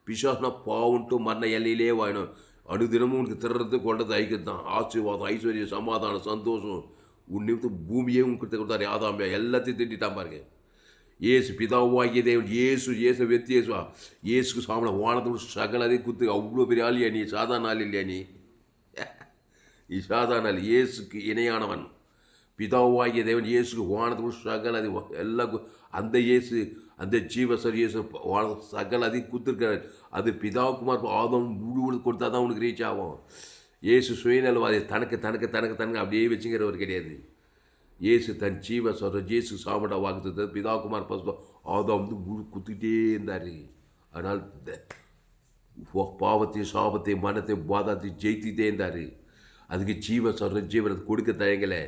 பிசாசுனா பாவன்ட்டு மரண எல்லையிலே வாயணும். அனுதினமும் உனக்கு திறறது கொண்டது ஐக்கியத்தான் ஆசீர்வாதம் ஐஸ்வர்யம் சமாதானம் சந்தோஷம் உன் நிமித்து பூமியே உங்களுக்கு கொடுத்தாரு. ஆதாமியா எல்லாத்தையும் திட்டான் பாருங்க. ஏசு பிதாவாகிய தேவன் ஏசு வெத்தி ஏசுக்கு சாமனை வானத்தோடு சகலதையும் குத்து அவ்வளோ பெரிய ஆள் இல்லையா நீ? சாதாரண ஆள் இல்லையா நீ? சாதாரண ஆள். இயேசுக்கு இணையானவன் பிதாவாகிய தேவன் இயேசுக்கு வானத்தோடு சகல அது எல்லாம் அந்த இயேசு அந்த ஜீவசர் இயேசு சகல அதையும் குத்துருக்காரு. அது பிதாகுமார் ஆதம் முழு கொடுத்தா தான் உனக்கு ரீச் ஆகும். இயேசு சுயநலவாதி தனக்கு அப்படியே வச்சுங்கிறவர் கிடையாது. இயேசு தன் ஜீவ சொல்கிற இயேசு சாமடா வாக்குறது பிதாகுமார் பசு ஆதாம் முழு குத்திக்கிட்டே இருந்தார். அதனால் பாவத்தையும் சாபத்தையும் மனத்தையும் பாதத்தையும் ஜெயித்துக்கிட்டே இருந்தார். அதுக்கு ஜீவ சொல்கிற ஜீவனத்தை கொடுக்க தயங்கலை.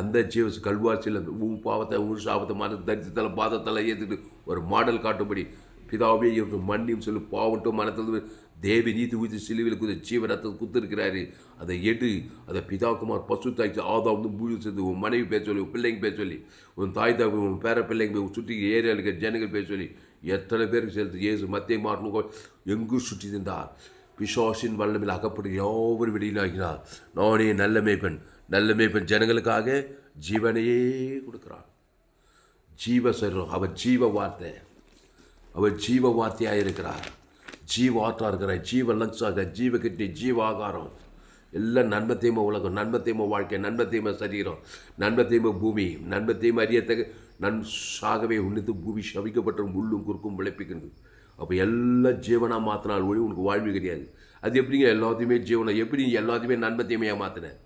அந்த ஜீவஸ் கல்வாசியில் உன் பாவத்தை உன் சாபத்தை மன தரிசனத்தில் பாதத்தில் ஏற்றுட்டு ஒரு மாடல் காட்டும்படி பிதாவே இவருக்கு மன்னியும் சொல்லி பாவட்டும் மனத்தில் தேவி நீதி ஊற்றி சிலுவையில் குதி ஜீவ ரத்தத்தை குத்துருக்கிறாரு. அதை எடு, அதை பிதாக்குமார் பசுத்தாய்ச்சி ஆதாம் வந்து முழு சேர்ந்து உன் மனைவி பேச சொல்லி, உன் பிள்ளைங்க பேச சொல்லி, உன் தாய் தாய் உன் பேர பிள்ளைங்க சுற்றி ஏரியாவில் இருக்கிற ஜனங்கள் பேச சொல்லி எத்தனை பேருக்கு சேர்த்து இயேசு மத்திய மாறணும் எங்கும் சுற்றி இருந்தார். பிசாசின் வல்லமையில் அகப்பட்டு யாவரும் வெளியிலாகினார். நானே நல்ல மேய்ப்பன், நல்ல மேய்ப்பன் ஜனங்களுக்காக ஜீவனையே கொடுக்கிறான். ஜீவ சரீரம், அவர் ஜீவ வார்த்தை, அவர் ஜீவ வார்த்தையாக இருக்கிறார், ஜீவ ஆற்றா இருக்கிறார், ஜீவ லங்ஸாக, ஜீவ கிட்டி, ஜீவ ஆகாரம், எல்லாம் நன்மத்தேம உலகம், நன்மத்தேம வாழ்க்கை, நன்மத்தேம சரீரம், நன்மத்தேம பூமி, நன்மத்தேம அறியத்தக்க சாகவே உன்னித்து பூமி சவிக்கப்பட்ட முள்ளும் குறுக்கும் விளைப்பிக்கிறது. அப்போ எல்லாம் ஜீவனாக மாற்றினால் ஒழி உனக்கு வாழ்வு கிடையாது. அது எப்படிங்க எல்லாத்தையுமே ஜீவனம், எப்படி எல்லாத்தையுமே நன்மத்தேமையாக மாற்றினேன்?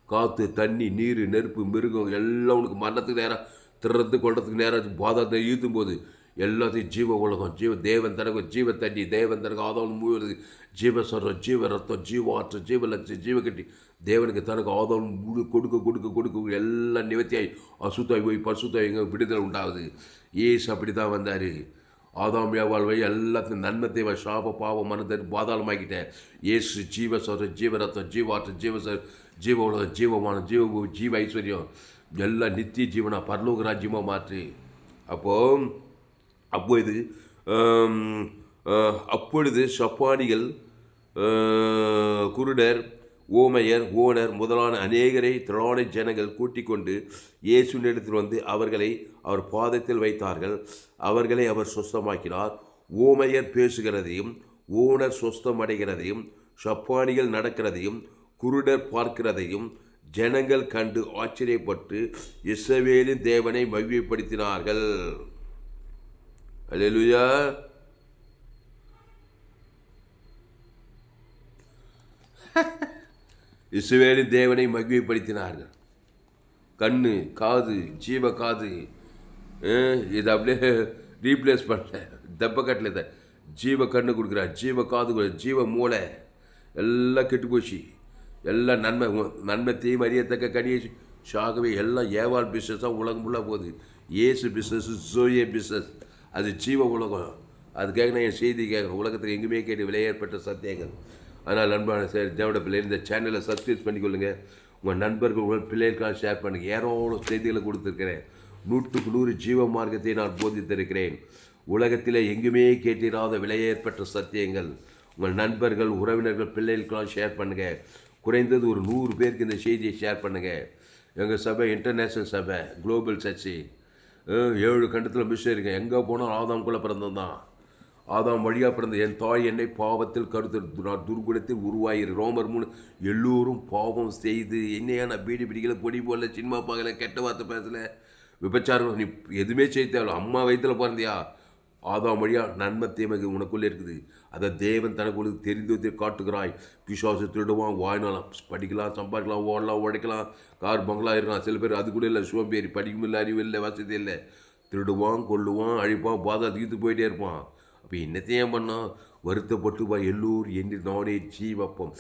காற்று, தண்ணி, நீர், நெருப்பு, மிருகம் எல்லாம் உனக்கு மரணத்துக்கு நேரம், திறந்து கொள்றதுக்கு நேரம், பாதத்தை ஈர்த்தும் போது எல்லாத்தையும் ஜீவ உலகம், ஜீவ தேவன் தனக்கு ஜீவ தண்ணி, தேவன் தனக்கு ஆதாரம் முழுவது, ஜீவ சொல்கிறோம், ஜீவ ரத்தம், ஜீவ ஆற்று, ஜீவ லட்சம், ஜீவ கட்டி தேவனுக்கு தனக்கு ஆதாரம் முழு கொடுக்க கொடுக்க கொடுக்க எல்லாம் நிவர்த்தியாய் அசுத்தாய் போய் பசுத்தாய் எங்கே விடுதலை உண்டாகுது. ஏசு அப்படி தான் வந்தார். ஆதாமியா வாழ்வை எல்லாத்தையும் நன்மத்தை சாப பாவம் மனத்தை பாதாளமாக்கிட்டேன். ஏசு ஜீவ சொல்கிற ஜீவ ரத்தம், ஜீவ ஆற்று, ஜீவ உலகம், ஜீவமானம், ஜீவ ஐஸ்வர்யம் எல்லாம் நித்திய ஜீவனா பரலோக ராஜ்யமாக மாற்றி. அப்பொழுது சப்பானிகள், குருடர், ஓமையர், ஓனர் முதலான அநேகரை திரளான ஜனங்கள் கூட்டிக் கொண்டு இயேசுவினிடத்தில் வந்து அவர்களை அவர் பாதத்தில் வைத்தார்கள். அவர்களை அவர் சுஸ்தமாக்கினார். ஓமையர் பேசுகிறதையும், ஓனர் சுஸ்தமடைகிறதையும், சப்பானிகள் நடக்கிறதையும், குருடர் பார்க்கிறதையும் ஜனங்கள் கண்டு ஆச்சரியப்பட்டு இஸ்ரவேலின் தேவனை மகிமைப்படுத்தினார்கள். அல்லேலூயா. இஸ்ரவேலின் தேவனை மகிமைப்படுத்தினார்கள். கண்ணு, காது, ஜீவ காது, இது அப்படியே ரீப்ளேஸ் பண்ண தப்பக்கட்டில் தான் ஜீவ கண்ணு கொடுக்குறார், ஜீவ காது, ஜீவ மூளை எல்லாம் கெட்டு போச்சு. எல்லாம் நன்மை தீமை அறியத்தக்க கனியை சாகவே எல்லாம் ஏவாள் பிஸ்னஸாக உலகம் ஃபுல்லாக போகுது. ஏசு பிஸ்னஸ், ஜோயே பிஸ்னஸ், அது ஜீவ உலகம். அதுக்காக நான் என் செய்தி கேட்குறேன். உலகத்துக்கு எங்குமே கேட்டு விலையேற்பட்ட சத்தியங்கள். அதனால் நண்பரான தேவட பிள்ளை இந்த சேனலை சப்ஸ்கிரைப் பண்ணிக்கொள்ளுங்கள். உங்கள் நண்பர்கள், உங்கள் பிள்ளைகளுக்காக ஷேர் பண்ணுங்கள். ஏராளம் செய்திகளை கொடுத்துருக்கிறேன். 100க்கு 100 ஜீவ மார்க்கத்தை நான் போதித்திருக்கிறேன். உலகத்தில் எங்குமே கேட்டிராத விலையேற்பட்ட சத்தியங்கள் உங்கள் நண்பர்கள், உறவினர்கள், பிள்ளைகளுக்கெல்லாம் ஷேர் பண்ணுங்கள். குறைந்தது ஒரு 100 பேருக்கு இந்த செய்தியை ஷேர் பண்ணுங்கள். எங்கள் சபை இன்டர்நேஷ்னல் சபை, குளோபல் சர்ச்சு, 7 கண்டத்தில் மிஷன் இருக்கேன். எங்கே போனால் ஆதாம்குள்ளே பிறந்தது தான். ஆதாம் வழியாக பிறந்த என் தாய் என்னை பாவத்தில் கருத்து நான் துர்குணத்தில் உருவாயிரு. ரோமர் 3. எல்லோரும் பாவம் செய்து என்னையா நான் பீடி பிடிக்கல, பொடி போடல, சினிமா பார்க்கல, கெட்ட வார்த்தை பேசலை, விபச்சாரம், நீ எதுவுமே செய்ய தேவை. அம்மா வயிற்றில் பிறந்தியா? ஆதாம் வழியாக நன்மை தீமை உனக்குள்ளே இருக்குது. அதை தேவன் தனக்குள்ள தெரிந்து காட்டுகிறாய். பிசாசு திருடுவான், வாய்னாலாம், படிக்கலாம், சம்பாதிக்கலாம், ஓடலாம், உடைக்கலாம், கார் பங்களா இருக்கலாம். சில பேர் அது கூட இல்லை, சோம்பேறி, படிக்கும் இல்லை, அறிவு இல்லை, வசதி இல்லை, திருடுவான், கொள்ளுவான், அழிப்பான், பாதா தீர்த்து போயிட்டே இருப்பான். அப்போ என்னத்தையும் பண்ணால் வருத்தப்பட்டு எல்லோரும் என்று நானே ஜீவப்பம்,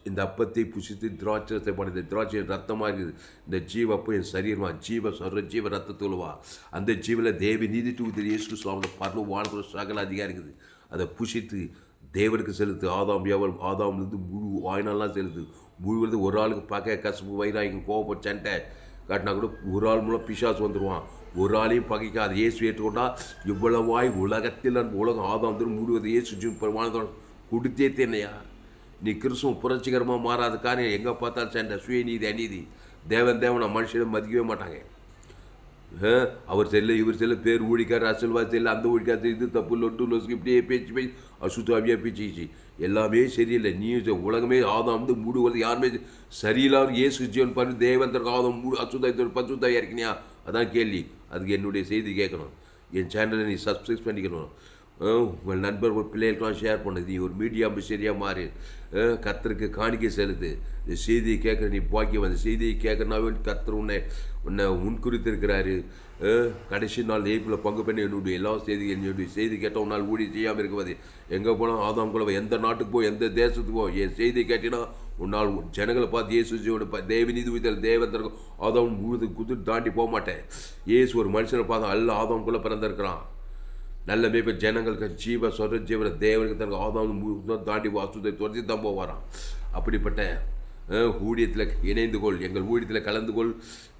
இந்த அப்பத்தை புசித்து திராட்சத்தை படைத்த திராட்சை ரத்தமாக இருக்குது. இந்த ஜீவப்பம் என் சரீரமாக ஜீவ சொல்கிற ஜீவ ரத்தத்துவா. அந்த ஜீவில் தேவி நீதி தூத்தி இயேசு சுவாமி பரல வானத்தில் சகல அதிகாரம் இருக்குது. அதை புசித்து தேவனுக்கு செலுத்து. ஆதாம்லேருந்து முழு வாய்நாள்லாம் செலுத்து. முழுவது ஒரு ஆளுக்கு பார்க்க கசப்பு, வைராகியம், கோபம், சண்டை காட்டினா கூட ஒரு ஆள் மூலம் பிசாசு வந்துடுவான். ஒரு ஆளையும் பகைக்காது. இயேசு ஏற்றுக்கொண்டா இவ்வளவாய் உலகத்தில் உலகம் ஆதாம் முழுவது இயேசு வாழ்ந்தோட கொடுத்தே தேனையா. நீ கிறிஸ்துவம் புரட்சிகரமாக மாறாத காரியம் எங்கே பார்த்தாலும் சண்டை, சுயநீதி, அநீதி. தேவனை மனுஷனை மதிக்கவே மாட்டாங்க. அவர் செல்ல இவர் செல்ல பேர் ஊழிக்கார், அசல்வாதி செல்ல, அந்த ஊழிக்கார், இது தப்பு, லொட்டு லொசுக்கு, இப்படியே பேச்சு அசுத்தாவியாக பேச்சு எல்லாமே சரியில்லை. நீ உலகமே ஆதாம் மூடுவது யாருமே சரியில்லாத இயேசு ஜீவன் பண்ணி தேவன் ஆதாம் மூடு அசுத்தாயத்தோட பசுத்தாயாக இருக்கணியா? அதான் கேள்வி. அதுக்கு என்னுடைய செய்தி கேட்கணும். என் சேனலை நீ சப்ஸ்கிரைப் பண்ணிக்கணும். உங்கள் நண்பர்கள் பிள்ளைகளுக்கெல்லாம் ஷேர் பண்ணுது. நீ ஒரு மீடியா மிஷனரியாக மாறி கர்த்தருக்கு காணிக்கை செலுத்து. இந்த செய்தியை கேட்குற நீ பாக்கியம், அந்த செய்தியை கேட்கறனாவே கர்த்தர் உன்னை முன்குறித்திருக்கிறாரு. கடைசி நாள் ஏப்பில் பங்கு பண்ணி என்னுடைய எல்லா என்னுடைய செய்தி கேட்டால் உன்னால் ஊழி செய்யாமல் இருக்குவது. எங்கே போனால் ஆதாம் குலவை எந்த நாட்டுக்கு போ, எந்த தேசத்துக்கு போ, என் செய்தி கேட்டினா உன்னால் ஜனங்களை பார்த்து இயேசு தேவநீதி உயிர் தேவந்தருக்கும் ஆதாம் முழுது குதிர் தாண்டி போக மாட்டேன். இயேசு ஒரு மனுஷனை பார்த்தா அல்ல ஆதாம் குள்ள பிறந்திருக்கிறான். நல்ல மேய்ப்ப ஜனங்களுக்கு ஜீவ சொல்ற ஜீவன தேவனுக்கு தனக்கு ஆதாம் தாண்டி வாசுதை துரத்தி தான் போவாராம். அப்படிப்பட்ட ஊழியத்தில் இணைந்து கொள், எங்கள் ஊழியத்தில் கலந்து கொள்,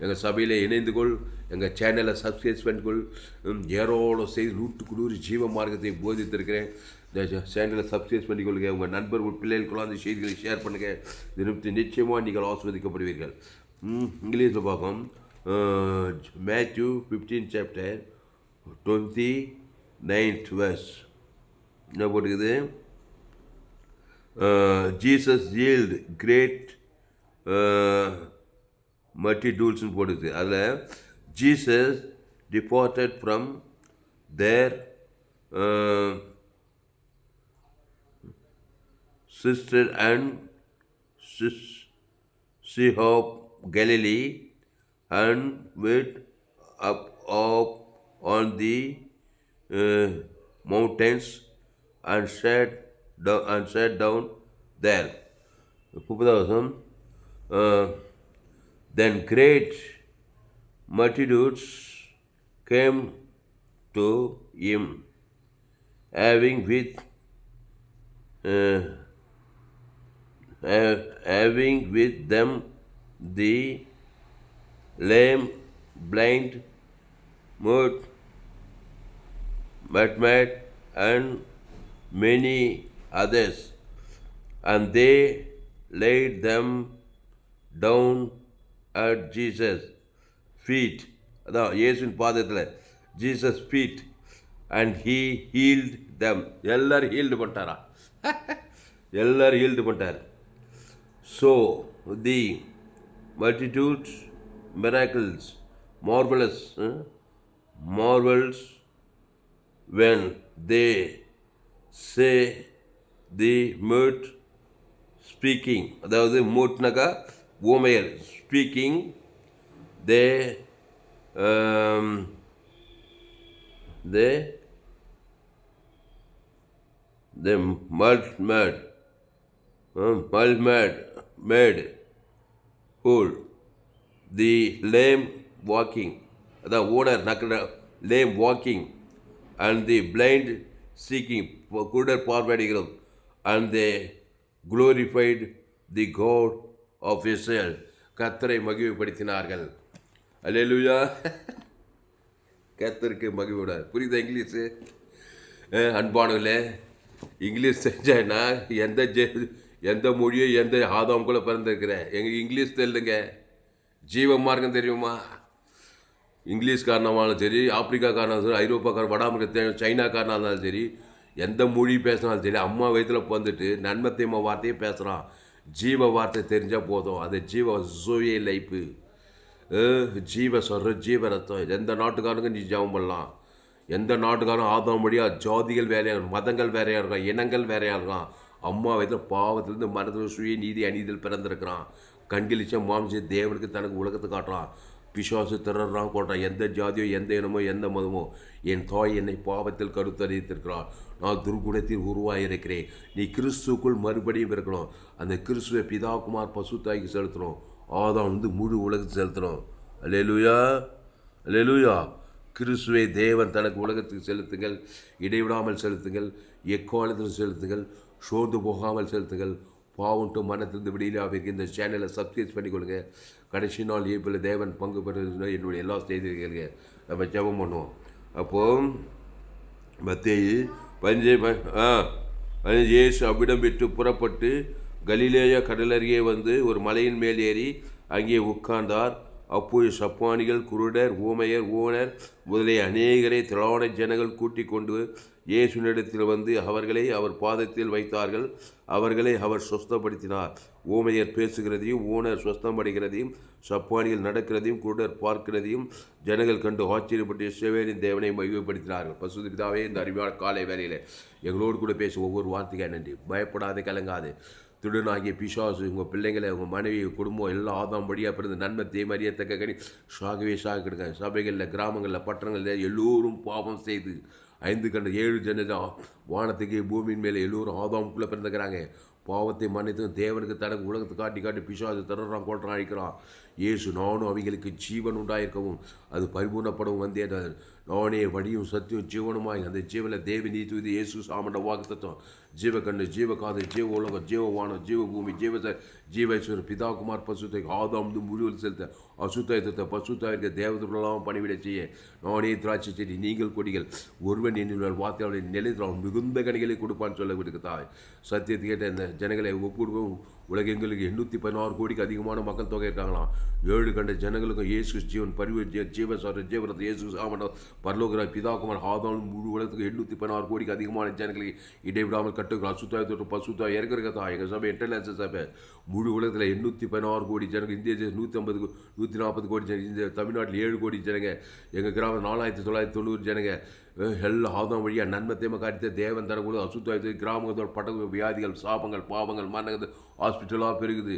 எங்கள் சபையில் இணைந்து கொள், எங்கள் சேனலை சப்ஸ்கிரைப் பண்ணிக்கொள். ஏரோட செய்து 100 ஜீவ மார்க்கத்தை போதித்திருக்கிறேன். இந்த சேனலை சப்ஸ்கிரைப் பண்ணிக்கொள்ளுங்க. உங்கள் நண்பர்கள் பிள்ளைகளுக்குள்ள அந்த செய்திகளை ஷேர் பண்ணுங்கள். இது நிச்சயமாக நீங்கள் ஆஸ்வதிக்கப்படுவீர்கள். இங்கிலீஷில் பார்ப்போம். மேத்யூ 15 chapter 29th verse என்ன போட்டுக்குது? ஜீசஸ் ஹீல்டு கிரேட் மல்டிடியூட்ஸ்னு போட்டுக்குது. அதில் Jesus departed from there sister and Sea of Galilee and went up on the mountains and sat down there. Then great multitudes came to him, having with them the lame, blind, mute, and many others, and they laid them down at Jesus' feet. அதான் இயேசுவின் பாதத்தில் Jesus feet, and he healed them. எல்லாரும் ஹீல்டு பண்ணிட்டாரா? எல்லாரும் ஹீல்டு பண்ணிட்டார். So the multitudes miracles, marvels when they say the mute speaking, அதாவது மூட்னாக்கா ஊமையர் speaking, they made whole, the lame walking, அதான் ஓனர் நக்கட lame walking, and the blind seeking, குருடர் பார்வையிடுகிறோம், and they glorified the God of Israel, கர்த்தரை மகிமைப்படுத்தினார்கள். அல்லேலூயா. கர்த்தருக்கு மகிமைப்படாது. புரியுதா இங்கிலீஷு? அன்பானவர்களே, இங்கிலீஷ் தெரிஞ்சான்னா எந்த மொழியோ எந்த ஆதாம் கூட பிறந்திருக்கிறேன். எங்கள் இங்கிலீஷ் தெரியலுங்க, ஜீவ மார்க்கம் தெரியுமா? இங்கிலீஷ்காரனாலும் சரி, ஆப்பிரிக்காக்காரனாலும் சரி, ஐரோப்பாக்காரன், வட அமெரிக்கா, சைனாக்காரனாக இருந்தாலும் சரி, எந்த மொழி பேசினாலும் சரி, அம்மா வயிற்றில் வந்துட்டு நன்மத்தையம்மா வார்த்தையே பேசுகிறான். ஜீவ வார்த்தை தெரிஞ்சால் போதும். அது ஜீவ சுய லைஃபு, ஜீவ சொல்கிற ஜீவ ரத்தம். எந்த நாட்டுக்காரங்க நீ ஜெபம் பண்ணலாம். எந்த நாட்டுக்காரன் ஆதாம் வழியாக ஜாதிகள் வேறையாக இருக்கும், மதங்கள் வேறையாக இருக்கும், இனங்கள் வேறையாக இருக்கும். அம்மா வயிற்றில் பாவத்திலேருந்து மனதில் சுய நீதி அநீதியில் பிறந்திருக்கிறான். கண்களிச்ச மாம்ச தேவனுக்கு தனக்கு உலகத்தை காட்டுறான். பிசாசு திறறான் கொள்றான். எந்த ஜாதியோ எந்த இனமோ எந்த மதமோ, என் தாய் என்னை பாவத்தில் கருத்தறித்திருக்கிறான். நான் துர்குணத்தில் உருவாயிருக்கிறேன். நீ கிறிஸ்துக்குள் மறுபடியும் இருக்கணும். அந்த கிறிஸ்துவை பிதாகுமார் பசுத்தாய்க்கு செலுத்தணும். ஆதாம் முழு உலகத்தை செலுத்தணும். அல்லேலூயா, அல்லேலூயா. கிறிஸ்துவை தேவன் தனக்கு உலகத்துக்கு செலுத்துங்கள். இடைவிடாமல் செலுத்துங்கள். எக்காலத்தில் செலுத்துங்கள். சோர்ந்து போகாமல் செலுத்துங்கள். பாவம் டு மனத்திலிருந்து விடியலாவிற்கு இந்த சேனலை சப்ஸ்கிரைப் பண்ணிக்கொள்ளுங்க. கடைசி நாள் ஏப்பில் தேவன் பங்கு பெறுறது என்னுடைய எல்லா செய்திகளுங்க. நம்ம ஜெபம் பண்ணுவோம். அப்போது மத்தேயு 15 இயேசு அவ்விடம் விட்டு புறப்பட்டு கலிலேயா கடலருகே வந்து ஒரு மலையின் மேல் ஏறி அங்கே உட்கார்ந்தார். அப்போது சப்பானிகள், குருடர், ஊமையர், ஊனர் முதலிய அநேகரை திரளான ஜனங்கள் கூட்டிக் கொண்டு இயேசுவினிடத்தில் வந்து அவர்களை அவர் பாதத்தில் வைத்தார்கள். அவர்களை அவர் சுஸ்தப்படுத்தினார். ஊமையர் பேசுகிறதையும், ஊனர் சுஸ்தமடைகிறதையும், சப்பானிகள் நடக்கிறதையும், குருடர் பார்க்கிறதையும் ஜனங்கள் கண்டு ஆச்சரியப்பட்டு இஸ்ரவேலின் தேவனை மகிமைப்படுத்தினார்கள். பரிசுத்த பிதாவே, இந்த அறிவான காலை வேளையில் எங்களோடு கூட பேச ஒவ்வொரு வார்த்தைக்காக நன்றி. பயப்படாதே, கலங்காது. திருடனாகிய பிசாசு உங்கள் பிள்ளைங்களை, உங்கள் மனைவி, குடும்பம் எல்லாம் ஆதாம் வழியாக பிறந்த நன்மை தீமை அறியத்தக்க கனி சாகவே சாக கிடக்காங்க. சபைகளில், கிராமங்களில், பட்டணங்களில் எல்லோரும் பாவம் செய்து 5 கண்ட 7 ஜனதான் வானத்துக்கு பூமியின் மேலே எல்லோரும் ஆதாமுக்குள்ளே பிறந்துக்கிறாங்க. பாவத்தை மன்னித்து தேவனுக்கு தனக்கு உலகத்தை காட்டி காட்டி பிசாசு தர்றான், கொள்றான், அழிக்கிறான். இயேசு நானும் அவைகளுக்கு ஜீவன் உண்டாயிருக்கவும் அது பரிபூர்ணப்படவும் வந்தேன். நானே வழியும் சத்தியம் ஜீவனுமாய் அந்த ஜீவனில் தேவி நீத்துவது இயேசு சாமண்ட வாக்கு தத்துவம். ஜீவகண்ணு, ஜீவகாது, ஜீவ உலகம், ஜீவவானம், ஜீவபூமி, ஜீவேஸ்வரர், பிதாகுமார், பசுத்தை ஆதாம் முழுவதும் செலுத்த அசுத்தாயத்தை பசுத்தாயிருக்க தேவதெல்லாம் பணிவிட செய்ய நானே திராட்சை செடி, நீங்கள் கொடிகள். ஒருவன் என்னுடைய வார்த்தையாளரை நிலைத்தான் மிகுந்த கனிகளை கொடுப்பான்னு சொல்ல விடுக்கத்தாய். சத்தியத்தை கேட்ட இந்த ஜனங்களை ஒப்புடுவோம். உலகெங்களுக்கு 816 கோடிக்கு அதிகமான மக்கள் தொகை இருக்காங்களாம். 7 கண்ட ஜனங்களுக்கும் இயேசு ஜீவன் பரிவு ஜீவசார ஜீவனத்தை இயேசு சாமண்ட பரலோகராய் பிதாகுமார் ஆதாம் முழு உலகத்துக்கு 816 கோடிக்கு அதிகமான ஜனங்களுக்கு இடைவிடாமல் கட்டுக்கள் அசுத்தாயத்தோடு பசுத்தாய் இறக்கிறதா. எங்கள் சபை இன்டர்நேஷனல் சபை முழு உலகத்தில் 816 கோடி ஜனங்கள். இந்திய 140 கோடி ஜனங்க. இந்த தமிழ்நாட்டில் 7 கோடி ஜனங்க. எங்கள் கிராமம் 4990 ஜனங்க. எல்லாம் ஆதாம் வழியாக நன்மை தேமை காரியத்தை தேவன் தரக்கூட அசுத்தாயத்தை கிராமத்தோட பட்ட வியாதிகள், சாபங்கள், பாவங்கள், மரணங்கள், ஹாஸ்பிட்டலாக பெருகுது,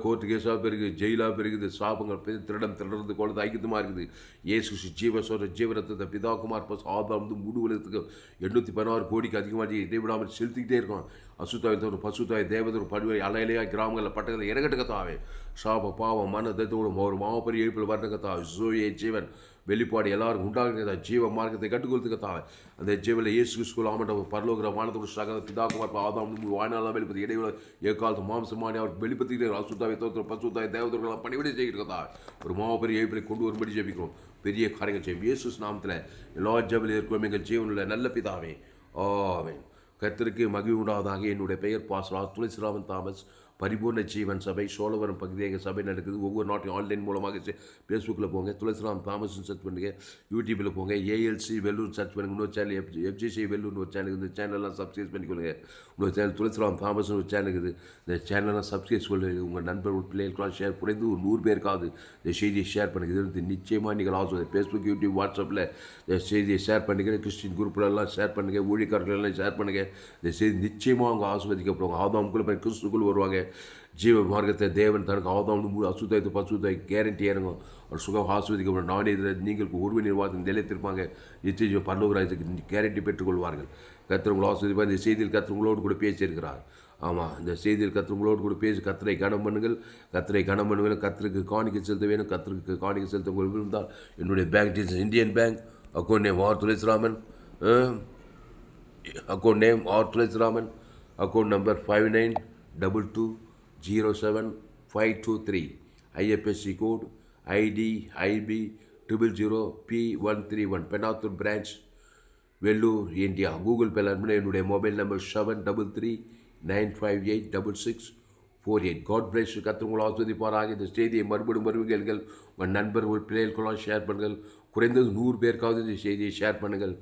கோர்ட்டு கேஸாக பெருகுது, ஜெயிலாக பெருகுது, சாபங்கள் திருடுறது குழந்தை ஐக்கியமாக இருக்குது. இயேசு ஜீவசோர ஜீவரத்தை பிதாகுமார் பஸ் ஆதாம் முழு உலகத்துக்கு 816 கோடிக்கு அதிகமாக இடைவிடாமல் செலுத்திக்கிட்டே இருக்கும். அசுத்தாயத்தோடு பசுத்தாய் தேவதோடு படுவை அலையிலையாக கிராமங்களில் பட்டங்களை இறகட்டுக்கத்தாவே. சாப பாவம் மன தத்தோடு ஒரு மாவப்பெரிய எழுப்பில் வரணுக்கத்தாவே. ஜோயே ஜீவன் வெளிப்பாடு எல்லாருக்கும் உண்டாகிறதா. ஜீவ மார்க்கத்தை கட்டுக்கொடுத்துக்கத்தாவே. அந்த ஜீவனில் இயேசு ஸ்கூல் ஆமட்ட பரலோகிற வானத்தோடு சகல பிதாகுமார் ஆதாம் வாய்நாளாக வெளிப்பது இடைவெளி ஏகாலத்து மாம்சமானி அவருக்கு வெளிப்படுத்திக்கிட்டே அசுத்தாவை தோற்ற பசுத்தாய் தேவதோர்களாம் பணிவிடை செய்கிறதா. ஒரு மாவப்பெரிய எழுப்பிலை கொண்டு வரும்படி ஜெபிக்கிறோம். பெரிய காரியங்கள் செய்யும் இயேசு நாமத்தில் எல்லா ஜெபலில் இருக்கும் எங்கள் ஜீவனில் நல்ல பிதாவே. ஆமென். கர்த்தருக்கு மகிழ்வு உண்டாவதாக. என்னுடைய பெயர் பாஸ்டர் துளசிராமன் தாமஸ். பரிபூர்ண ஜீவன் சபை சோழவரம் பகுதியில் எங்கள் சபை நடக்குது. ஒவ்வொரு நாட்டையும் ஆன்லைன் மூலமாக ஃபேஸ்புக்கில் போங்க, துளசிராம் தாமஸ்ன்னு சர்ச் பண்ணுங்கள். யூடியூப்பில் போங்க, ஏஎல்சி வெல்லூர் சர்ச் பண்ணுங்கள். இன்னொரு சேனல் எஃப்ஜிசி வெல்லூர்னு ஒரு சேனல். இந்த சேனல்லாம் சப்ஸ்கிரைப் பண்ணிக்கொள்ளுங்க. இன்னொரு சேனல் துளசிராம் தாமஸ்னு ஒரு சேனல் இருக்குது. இந்த சேனல்லாம் சப்ஸ்கிரைப் சொல்லுங்கள். உங்கள் நண்பர்கள் பிள்ளைகளுக்கெல்லாம் ஷேர் குறைந்து ஒரு 100 பேருக்காவது இந்த செய்தியை ஷேர் பண்ணுங்கள். இது நிச்சயமாக நீங்கள் ஆசை ஃபேஸ்புக், யூடியூப், வாட்ஸ்அப்பில் இந்த செய்தியை ஷேர் பண்ணுங்கள். கிறிஸ்டின் குரூப்லலாம் ஷேர் பண்ணுங்கள். ஊழியக்காரர்களெல்லாம் ஷேர் பண்ணுங்கள். இந்த செய்தி நிச்சயமாக அவங்க ஆஸ்வதிக்கப்படுவாங்க. ஆதாமுக்குள்ளே போய் கிறிஸ்துக்குள் வருவாங்க. ஜீவ மார்க்கத்தை தேவன் தனக்கு ஆதாம் முழு அசுத்தாயத்தை பசுத்தாய் கேரண்டி இறங்கும். ஒரு சுகம் ஆஸ்வதிக்கப்படும். நானே இதில் நீங்கள் ஒருவன் நிர்வாகத்தில் நிலைத்திருப்பாங்க. நிச்சயம் பரலோகராஜ்யத்துக்கு கேரண்டி பெற்றுக்கொள்வார்கள். கர்த்தர் உங்களை ஆஸ்வதிப்பார். இந்த செய்தியில் கர்த்தர் உங்களோடு கூட பேசியிருக்கிறார். ஆமாம், இந்த செய்தியில் கர்த்தர் உங்களோடு கூட பேசி கர்த்தரை கனம் பண்ணுங்கள். கர்த்தரை கனம் பண்ண வேணும். கர்த்தருக்கு காணிக்கை செலுத்த வேணும். கர்த்தருக்கு காணிக்கை செலுத்த உங்களுக்கு விரும்பினால் என்னுடைய bank details Indian bank account name R Thulasiraman. Account name R Thulasiraman. Account number 5922075523. IFSC code ID IB 000P131. Penathur branch, Vellore, India. Google பேல என்னுடைய மொபைல் நம்பர் 7339586648. God plus. கர்த்தர் உங்களை ஆஸ்வதிப்பாராக. இந்த செய்தியை மறுபடியும் வருவீர்கள். உங்கள் நண்பர்கள் பிள்ளைகளுக்கெல்லாம் ஷேர் பண்ணுங்கள். குறைந்தது 100 பேருக்காவது இந்த செய்தியை ஷேர் பண்ணுங்கள்.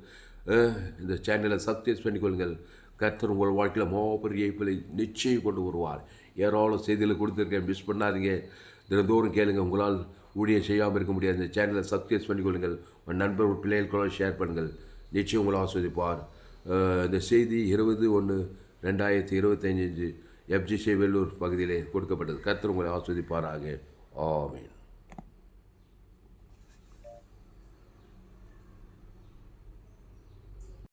இந்த சேனலை சப்ஸ்கிரைப் பண்ணிக்கொள்ளுங்கள். கர்த்தர் உங்கள் வாழ்க்கையில் மாபெரிய இயேசுவை நிச்சயம் கொண்டு வருவார். ஏராளம் செய்திகளை கொடுத்துருக்கேன், மிஸ் பண்ணாதீங்க. தினந்தோறும் கேளுங்க. உங்களால் ஊழியம் செய்யாமல் இருக்க முடியாது. இந்த சேனலை சப்ஸ்கிரைப் பண்ணிக்கொள்ளுங்கள். உங்கள் நண்பர்கள் பிள்ளைகளுக்கெல்லாம் ஷேர் பண்ணுங்கள். நிச்சயம் உங்களை ஆஸ்வதிப்பார். இந்த செய்தி 20/1/2025 FGC வெல்லூர் பகுதியிலே கொடுக்கப்பட்டது. கர்த்தர் உங்களை ஆஸ்வதிப்பாராக. ஆமென்.